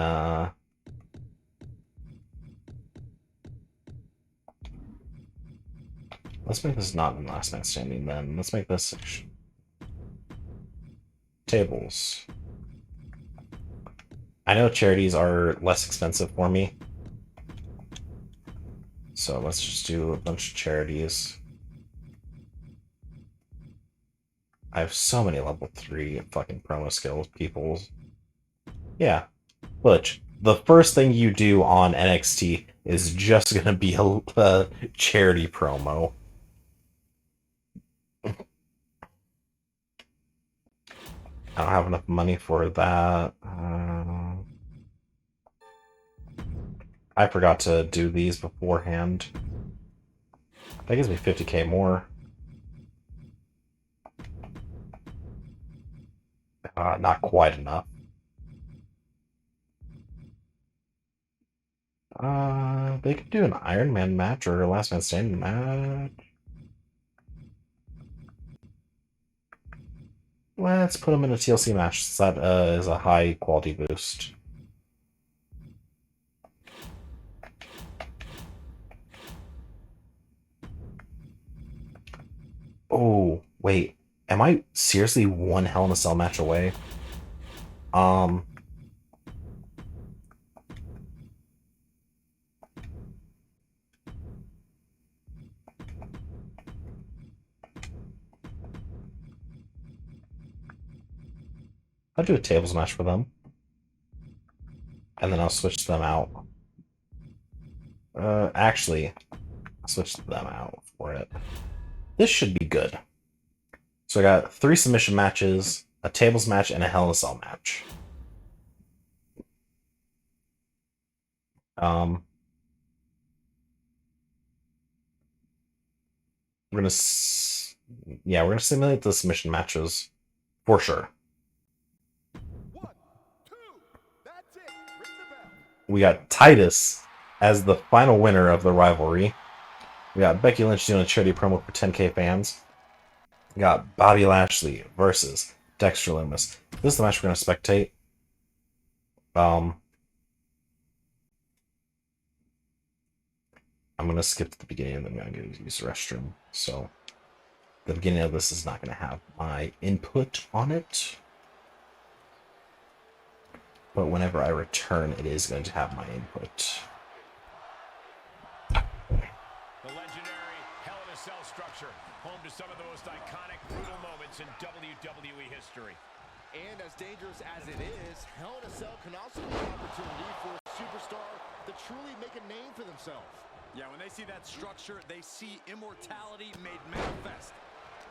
Let's make this not last man standing then. Let's make this tables. I know charities are less expensive for me. So let's just do a bunch of charities. I have so many level 3 fucking promo skills, people. Yeah. Butch, the first thing you do on NXT is just gonna be a charity promo. I don't have enough money for that. I forgot to do these beforehand. That gives me 50k more. Not quite enough. They could do an Iron Man match or a Last Man Standing match. Let's put them in a TLC match, since that is a high quality boost. Oh, wait. Am I seriously one Hell in a Cell match away? I'll do a tables match for them. And then I'll switch them out. Actually, I'll switch them out for it. This should be good. So I got 3 submission matches, a tables match, and a Hell in a Cell match. We're gonna simulate the submission matches for sure. 1, 2, that's it. Ring the bell. We got Titus as the final winner of the rivalry. We got Becky Lynch doing a charity promo for 10k fans. We got Bobby Lashley versus Dexter Lumis. This is the match we're gonna spectate. I'm gonna skip to the beginning and then I'm gonna go use the restroom. So the beginning of this is not gonna have my input on it. But whenever I return, it is going to have my input. The legendary Hell in a Cell structure, home to some of the most iconic, brutal moments in WWE history. And as dangerous as it is, Hell in a Cell can also be an opportunity for a superstar to truly make a name for themselves. Yeah, when they see that structure, they see immortality made manifest.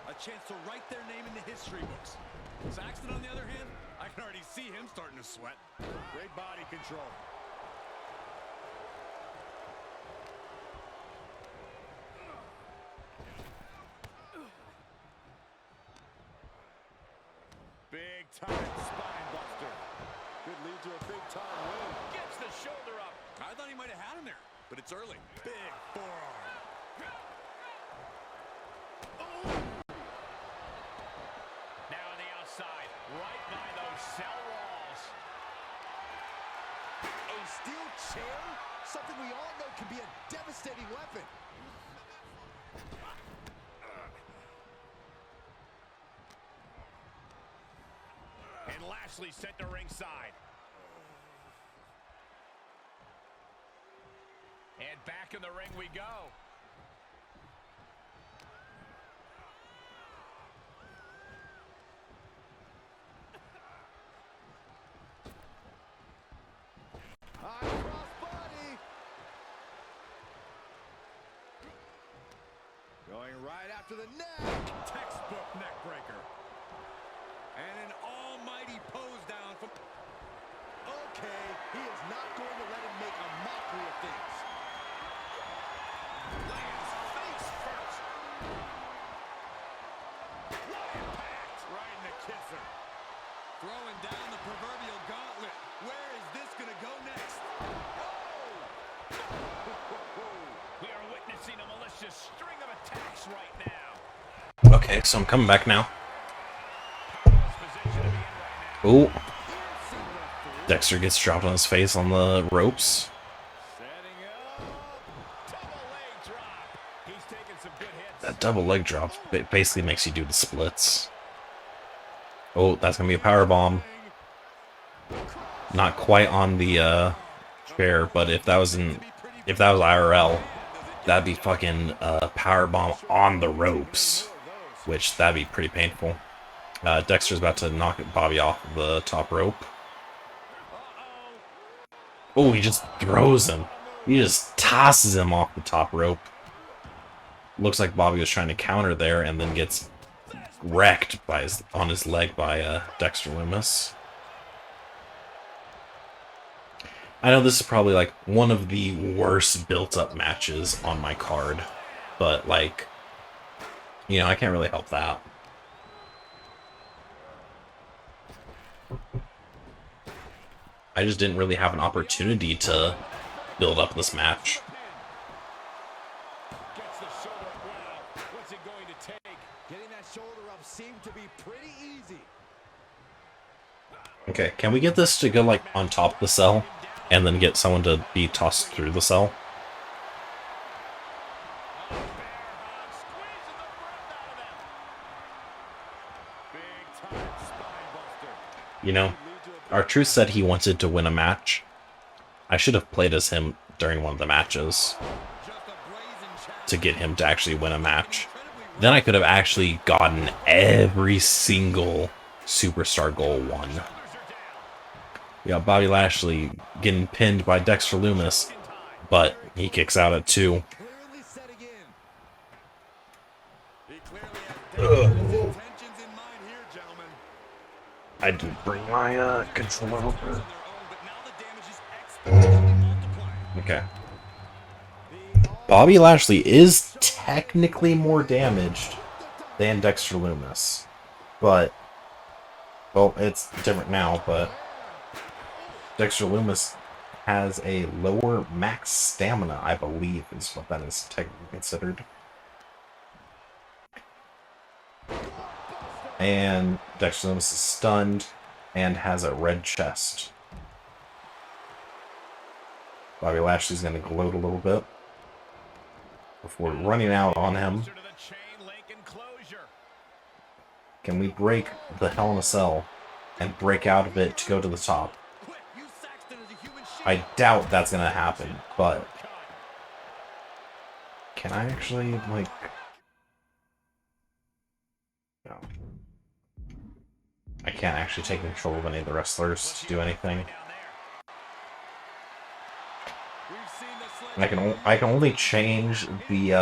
A chance to write their name in the history books. Saxton, on the other hand, I can already see him starting to sweat. Great body control. Big time spine buster. Could lead to a big time win. Gets the shoulder up. I thought he might have had him there, but it's early. Big forearm. Now on the outside, right by those cell walls. A steel chair? Something we all know can be a devastating weapon. And Lashley sent to ringside. And back in the ring we go. High cross body. Going right after the neck. Textbook neck breaker. And an almighty pose down from... Okay, he is not going to let him make a mockery of things. Lands face first. What impact! Right in the kisser. Throwing down the proverbial gauntlet. Where is this going to go next? We are witnessing a malicious string of attacks right now. Okay, so I'm coming back now. Ooh. Dexter gets dropped on his face on the ropes. Setting up. Double leg drop. He's taking some good hits. That double leg drop basically makes you do the splits. Oh, that's gonna be a power bomb. Not quite on the chair, but if that was IRL, that'd be fucking power bomb on the ropes, which that'd be pretty painful. Dexter's about to knock Bobby off the top rope. Oh, he just throws him. He just tosses him off the top rope. Looks like Bobby was trying to counter there and then gets wrecked on his leg by Dexter Lumis. I know this is probably like one of the worst built-up matches on my card, but like, you know, I can't really help that. I just didn't really have an opportunity to build up this match. Gets the shoulder up well. What's it going to take? Getting that shoulder up seemed to be pretty easy. Okay, can we get this to go like on top of the cell and then get someone to be tossed through the cell? You know, R-Truth said he wanted to win a match. I should have played as him during one of the matches to get him to actually win a match. Then I could have actually gotten every single superstar goal won. We got Bobby Lashley getting pinned by Dexter Lumis, but he kicks out at 2. Clearly setting in. He clearly had his intentions in mind here, gentlemen. I did bring my controller over. Okay. Bobby Lashley is technically more damaged than Dexter Lumis, but, well, it's different now, but Dexter Lumis has a lower max stamina, I believe, is what that is technically considered. And Dexter Lumis is stunned and has a red chest. Bobby Lashley's going to gloat a little bit before running out on him. Can we break the Hell in a Cell and break out of it to go to the top? I doubt that's going to happen, but can I actually, like... No. I can't actually take control of any of the wrestlers to do anything. I can only change the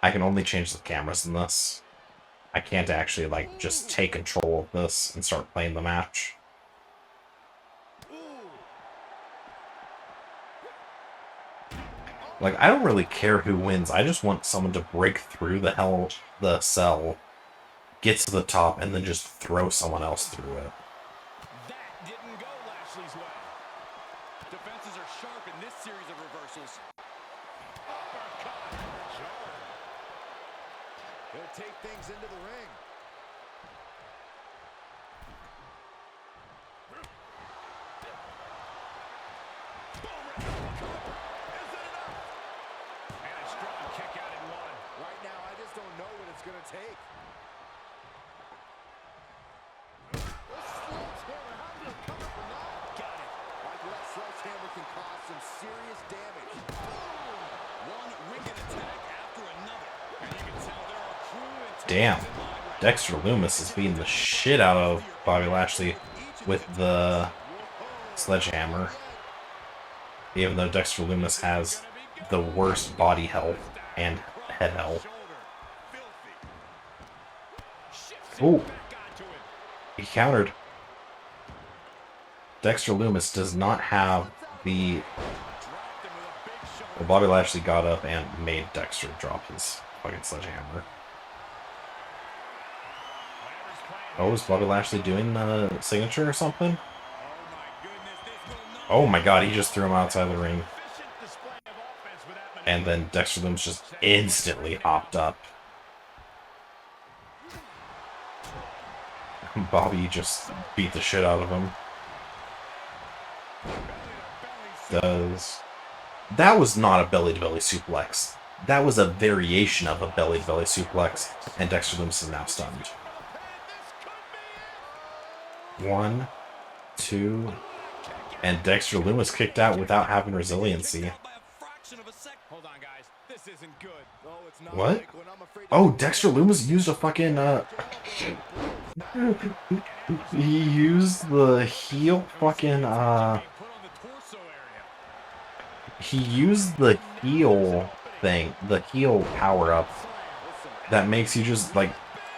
I can only change the cameras in this. I can't actually like just take control of this and start playing the match. Like, I don't really care who wins. I just want someone to break through the cell, get to the top, and then just throw someone else through it. That didn't go Lashley's way. Defenses are sharp in this series of reversals. He'll take things into the ring. And a strong kick out in one. Right now, I just don't know what it's going to take. Got it. Like that sledgehammer can cause some serious damage. One wicked attack after another. And you can tell there are true intentions. Damn. Dexter Lumis is beating the shit out of Bobby Lashley with the sledgehammer. Even though Dexter Lumis has the worst body health and head health. Ooh. He countered. Dexter Lumis does not have the... Well, Bobby Lashley got up and made Dexter drop his fucking sledgehammer. Oh, is Bobby Lashley doing the signature or something? Oh my god, he just threw him outside the ring. And then Dexter Lumis just instantly hopped up. Bobby just beat the shit out of him. Does That was not a belly-to-belly suplex. That was a variation of a belly-to-belly suplex, and Dexter Lumis is now stunned. 1, 2, and Dexter Lumis kicked out without having resiliency. Hold on, guys. This isn't good. No, it's not, What? Michael, and I'm afraid Oh, it's- Dexter Lumis used a fucking, he used the heel fucking, Put on the torso area. he used the heel thing, the heel power-up that makes you just, like,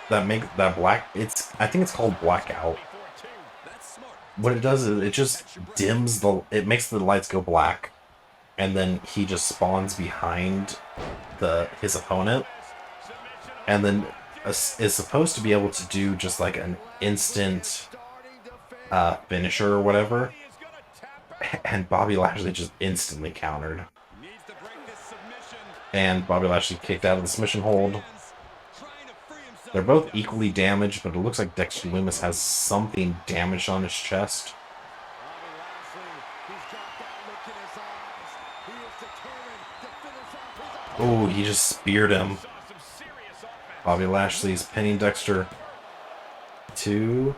that black, I think it's called blackout. What it does is it just dims it makes the lights go black, and then he just spawns behind his opponent, and then is supposed to be able to do just like an instant finisher or whatever, and Bobby Lashley just instantly countered, and Bobby Lashley kicked out of the submission hold. They're both equally damaged, but it looks like Dexter Lumis has something damaged on his chest. Oh, he just speared him. Bobby Lashley's pinning Dexter. 2,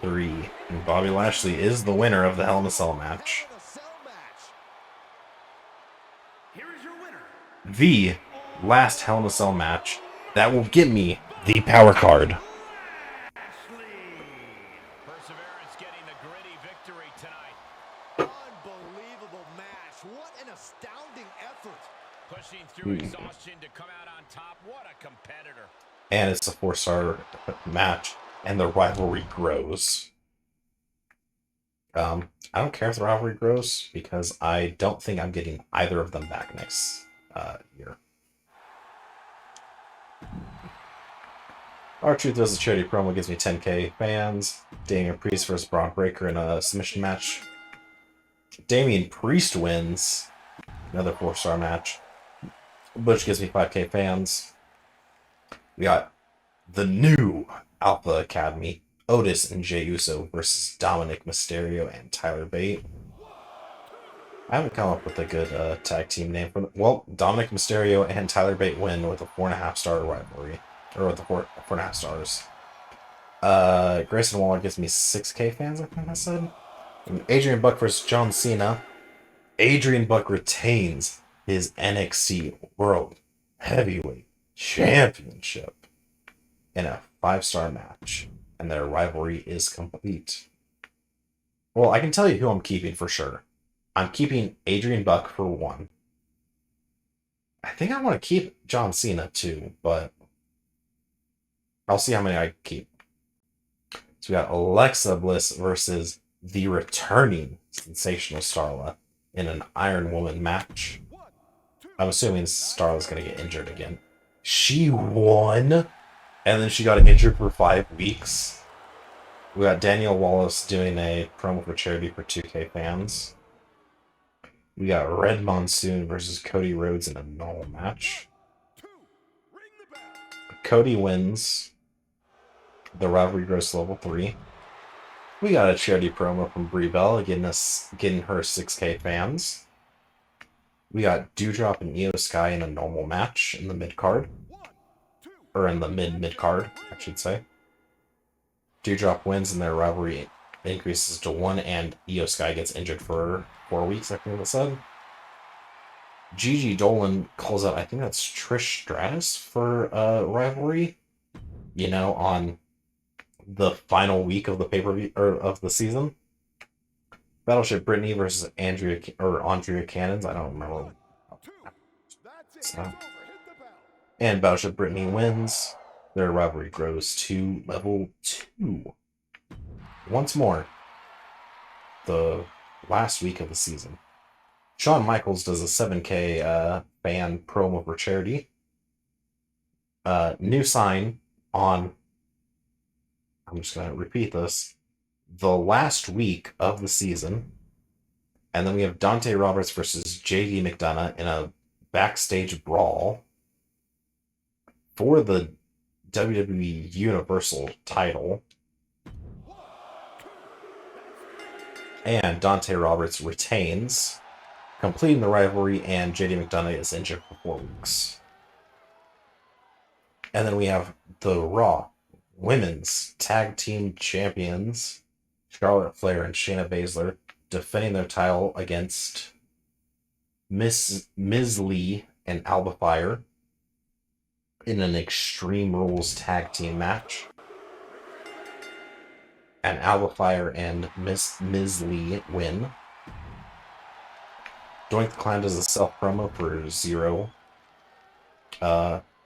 3. And Bobby Lashley is the winner of the Hell in a Cell match. The last Hell in a Cell match that will get me the power card. Perseverance getting the gritty victory tonight. Unbelievable match. What an astounding effort. Pushing through exhaustion to come out on top. What a competitor. And it's a 4-star match, and the rivalry grows. I don't care if the rivalry grows, because I don't think I'm getting either of them back next year. R-Truth does a charity promo, gives me 10k fans. Damian Priest versus Braun Breaker in a submission match. Damian Priest wins. Another 4-star match. Butch gives me 5k fans. We got the new Alpha Academy. Otis and Jey Uso versus Dominic Mysterio and Tyler Bate. I haven't come up with a good tag team name for them. Well, Dominic Mysterio and Tyler Bate win with a 4.5-star rivalry. Or with the 4.5 stars. Grayson Waller gives me 6k fans, I think I said. And Adrian Buck versus John Cena. Adrian Buck retains his NXT World Heavyweight Championship in a 5-star match. And their rivalry is complete. Well, I can tell you who I'm keeping for sure. I'm keeping Adrian Buck for 1. I think I want to keep John Cena too, but I'll see how many I keep. So we got Alexa Bliss versus the returning Sensational Starla in an Iron Woman match. I'm assuming Starla's going to get injured again. She won, and then she got injured for 5 weeks. We got Danielle Wallace doing a promo for charity for 2k fans. We got Red Monsoon versus Cody Rhodes in a normal match. Cody wins. The rivalry grows to level 3. We got a charity promo from Brie Bella getting her 6k fans. We got Dewdrop and Io Sky in a normal match in the mid card. Or in the mid card, I should say. Dewdrop wins and their rivalry increases to 1, and Io Sky gets injured for 4 weeks, I think I said. Gigi Dolan calls out, I think that's Trish Stratus for rivalry. You know, on the final week of the pay-per-view or of the season. Battleship Brittany versus Andrea Cannons. I don't remember. So. And Battleship Brittany wins. Their rivalry grows to level 2. Once more, the last week of the season. Shawn Michaels does a 7k fan promo for charity. New sign on, I'm just going to repeat this, the last week of the season. And then we have Dante Roberts versus JD McDonough in a backstage brawl for the WWE Universal title. And Dante Roberts retains. completing the rivalry, and JD McDonough is injured for 4 weeks. And then we have the Raw Women's Tag Team Champions, Charlotte Flair and Shayna Baszler, defending their title against Miz Lee and Alba Fire in an Extreme Rules tag team match. And Alba Fire and Miz Lee win. Doink the Clown does a self-promo for 0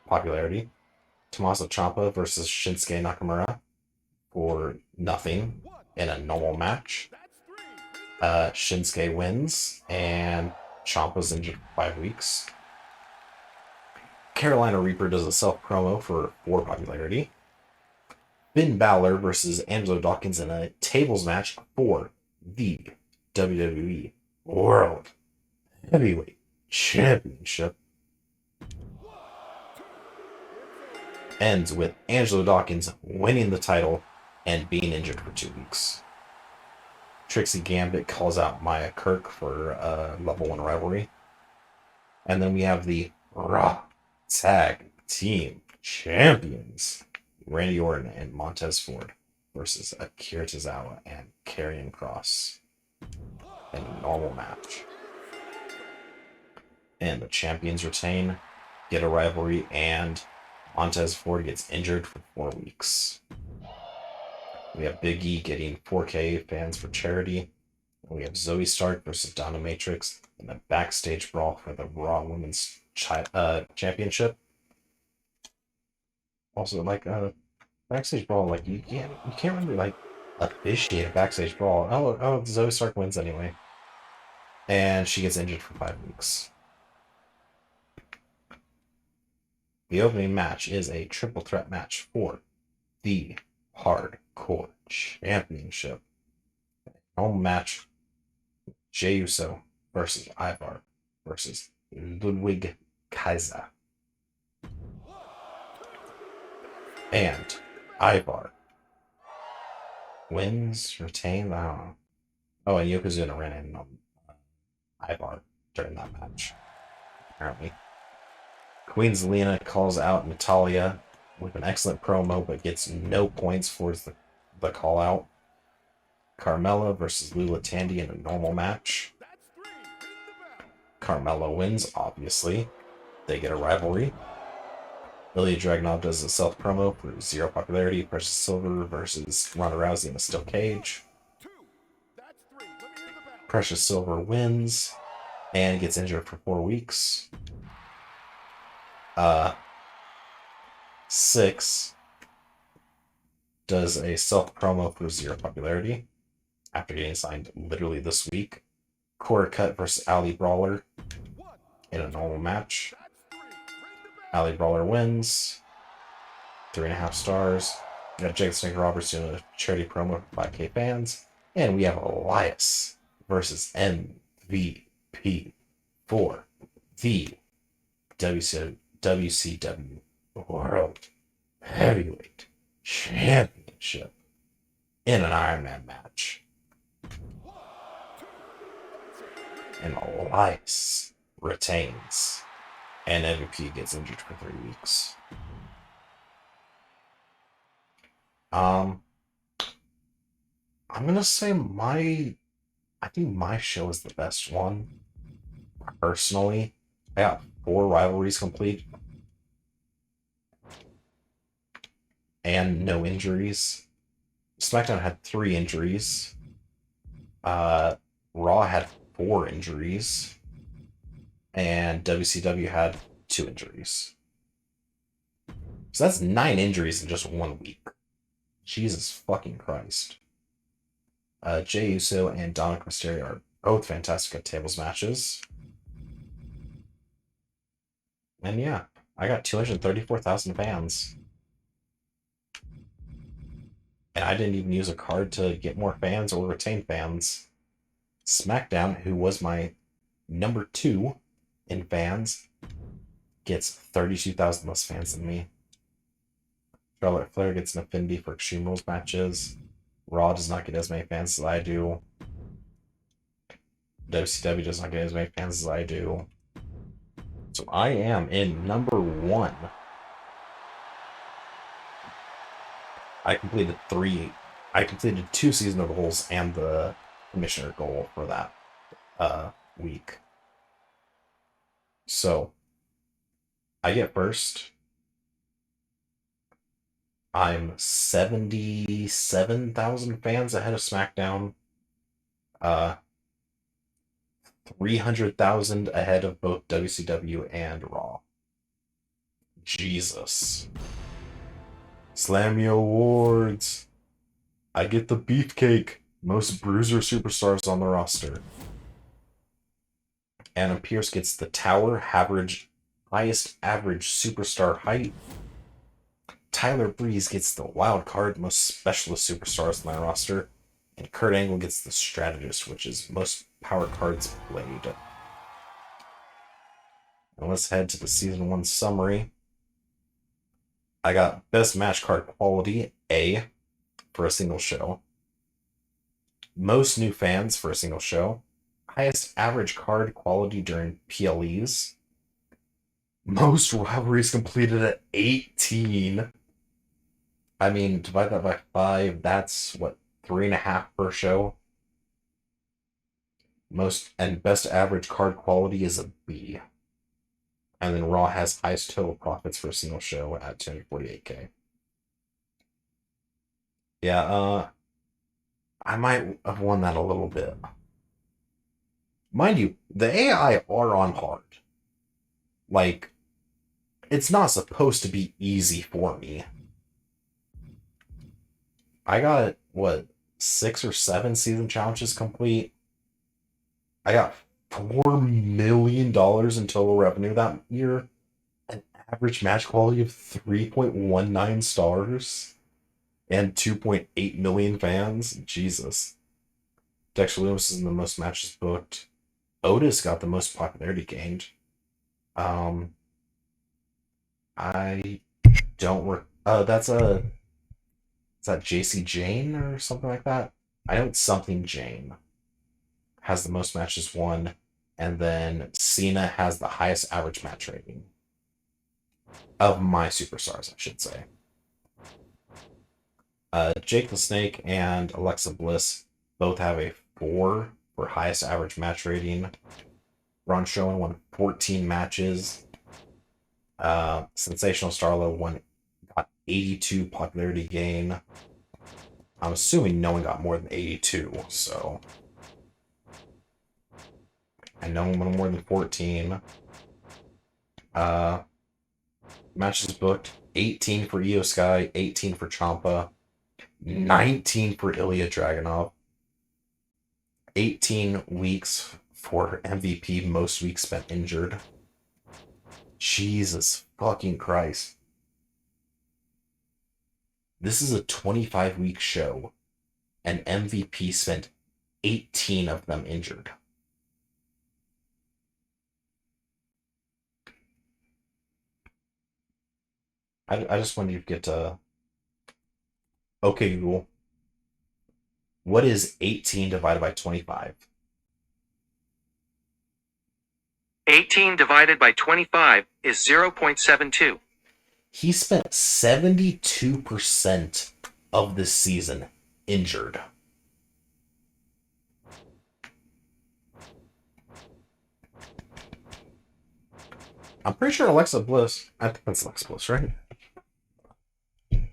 popularity. Tommaso Ciampa versus Shinsuke Nakamura for nothing in a normal match. Shinsuke wins, and Ciampa's injured for 5 weeks. Carolina Reaper does a self-promo for 4 popularity. Finn Balor versus Angelo Dawkins in a tables match for the WWE World Heavyweight Championship. Ends with Angelo Dawkins winning the title and being injured for 2 weeks. Trixie Gambit calls out Maya Kirk for level 1 rivalry. And then we have the Raw Tag Team Champions, Randy Orton and Montez Ford versus Akira Tozawa and Karrion Kross in a normal match. And the champions retain, get a rivalry, and Montez Ford gets injured for 4 weeks. We have Big E getting 4K fans for charity. And we have Zoe Stark versus Donna Matrix in a backstage brawl for the Raw Women's Championship. Also, like backstage brawl, like you can't really like officiate a backstage brawl. Oh, Zoe Stark wins anyway, and she gets injured for 5 weeks. The opening match is a triple threat match for the Hardcore Championship. Home match: Jey Uso versus Ivar versus Ludwig Kaiser. And Ivar wins, retains, I don't know. Oh, and Yokozuna ran in on Ivar during that match, apparently. Queen Zelina calls out Natalya with an excellent promo, but gets no points for the call out. Carmella versus Lula Tandy in a normal match. Carmella wins, obviously. They get a rivalry. Ilya Dragunov does a self-promo for 0 popularity. Precious Silver versus Ronda Rousey in a steel cage. Precious Silver wins and gets injured for 4 weeks. 6 does a self-promo for 0 popularity after getting signed literally this week. Cora Cut versus Ali Brawler in a normal match. Ali Brawler wins. 3.5 stars. We got Jake Snake Roberts doing a charity promo for 5K fans. And we have Elias versus MVP for the WCW World Heavyweight Championship in an Iron Man match. And Elias retains, and MVP gets injured for 3 weeks. I'm gonna say I think my show is the best one. Personally, I got 4 rivalries complete and no injuries. SmackDown had 3 injuries. Raw had 4 injuries, and WCW had 2 injuries. So that's 9 injuries in just 1 week. Jesus fucking Christ. Jey Uso and Dominic Mysterio are both fantastic at tables matches. And yeah, I got 234,000 fans. And I didn't even use a card to get more fans or retain fans. SmackDown, who was my number 2 in fans, gets 32,000 less fans than me. Charlotte Flair gets an affinity for Extreme Rules matches. Raw does not get as many fans as I do. WCW does not get as many fans as I do. So I am in number 1. I completed 2 seasonal goals and the commissioner goal for that week. So I get first. I'm 77,000 fans ahead of SmackDown. 300,000 ahead of both WCW and Raw. Jesus. Slammy Awards. I get the beefcake. Most bruiser superstars on the roster. Adam Pearce gets the Tower highest average superstar height. Tyler Breeze gets the wild card, most specialist superstars on the roster. And Kurt Angle gets the strategist, which is most power cards played. Now let's head to the Season 1 summary. I got best match card quality, A, for a single show. Most new fans for a single show. Highest average card quality during PLEs. Most rivalries completed at 18. I mean, divide that by 5, that's what, 3.5 per show? Most and best average card quality is a B. And then Raw has highest total profits for a single show at 248K. Yeah, I might have won that a little bit. Mind you, the AI are on hard. Like, it's not supposed to be easy for me. I got, 6 or 7 season challenges complete. I got $4 million in total revenue that year. An average match quality of 3.19 stars. And 2.8 million fans. Jesus. Dexter Lewis is in the most matches booked. Otis got the most popularity gained. I don't is that JC Jane or something like that? I know it's something Jane has the most matches won, and then Cena has the highest average match rating of my superstars, I should say. Jake the Snake and Alexa Bliss both have a 4 for highest average match rating. Braun Strowman won 14 matches. Sensational Starlo got 82 popularity gain. I'm assuming no one got more than 82, so. And no one won more than 14. Matches booked 18 for Io Sky, 18 for Ciampa, 19 for Ilya Dragunov, 18 weeks for MVP, most weeks spent injured. Jesus fucking Christ. This is a 25-week show, and MVP spent 18 of them injured. I just wanted you to get okay, Google. What is 18 divided by 25? 18 divided by 25 is 0.72. He spent 72% of this season injured. I'm pretty sure Alexa Bliss, I think that's Alexa Bliss, right?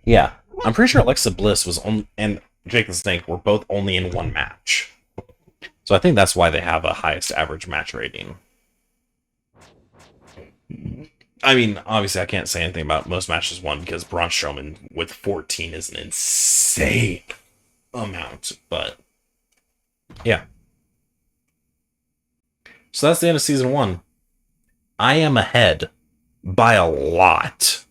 Yeah, I'm pretty sure Alexa Bliss was on, and Jake the Snake were both only in one match. So I think that's why they have a highest average match rating. I mean, obviously I can't say anything about most matches won because Braun Strowman with 14 is an insane amount, but yeah. So that's the end of season 1. I am ahead by a lot.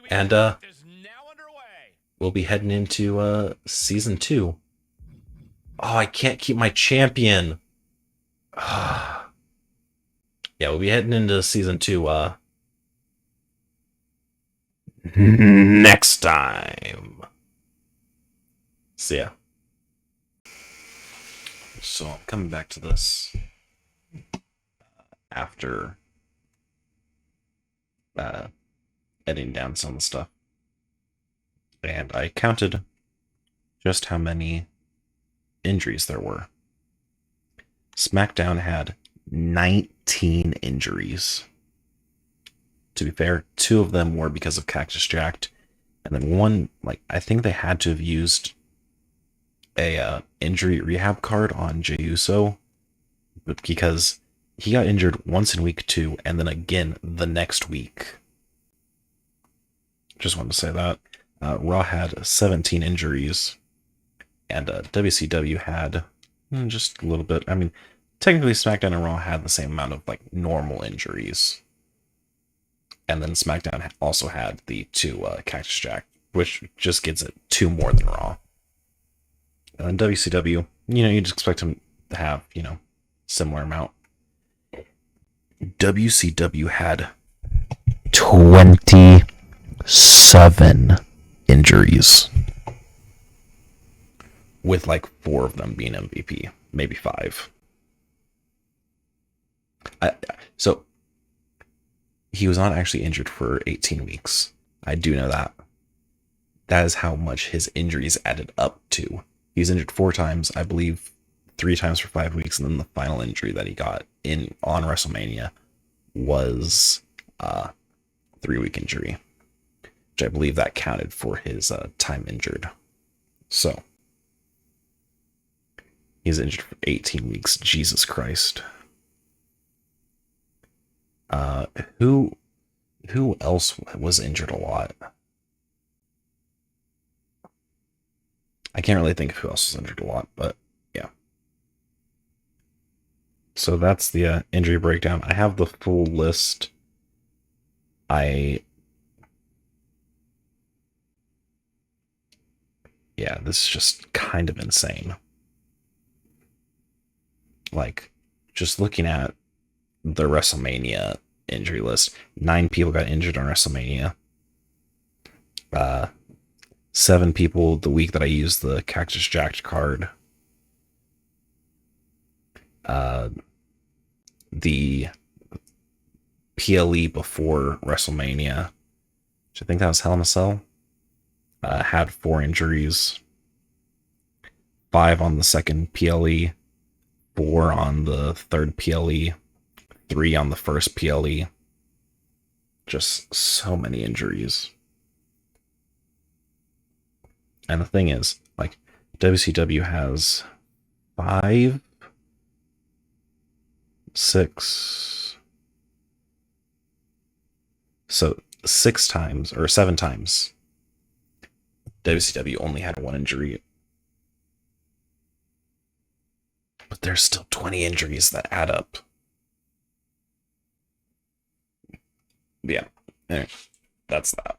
And we'll be heading into season 2. Oh, I can't keep my champion. Yeah, we'll be heading into season 2 next time. See ya. So I'm coming back to this after editing down some of the stuff. And I counted just how many injuries there were. SmackDown had 19 injuries. To be fair, 2 of them were because of Cactus Jack, and then one, like, I think they had to have used a injury rehab card on Jey Uso, because he got injured once in week 2 and then again the next week. Just wanted to say that. Raw had 17 injuries, and WCW had just a little bit. I mean, technically SmackDown and Raw had the same amount of like normal injuries. And then SmackDown also had the 2 Cactus Jack, which just gets it 2 more than Raw. And then WCW, you just expect them to have, similar amount. WCW had 27 injuries, with like 4 of them being MVP, maybe 5. So he was not actually injured for 18 weeks. I do know that. That is how much his injuries added up to. He's injured 4 times, I believe 3 times for 5 weeks, and then the final injury that he got on WrestleMania was a 3-week injury, which I believe that counted for his time injured. So he's injured for 18 weeks. Jesus Christ. Who else was injured a lot? I can't really think of who else was injured a lot, but yeah. So that's the injury breakdown. I have the full list. Yeah, this is just kind of insane. Like, just looking at the WrestleMania injury list, 9 people got injured on WrestleMania. 7 people the week that I used the Cactus Jack card. The PLE before WrestleMania, which I think that was Hell in a Cell, had 4 injuries. 5 on the second PLE, 4 on the third PLE, 3 on the first PLE. Just so many injuries. And the thing is, like, WCW has 5, 6, so 6 times, or 7 times, WCW only had 1 injury. But there's still 20 injuries that add up. Yeah, anyway, that's that.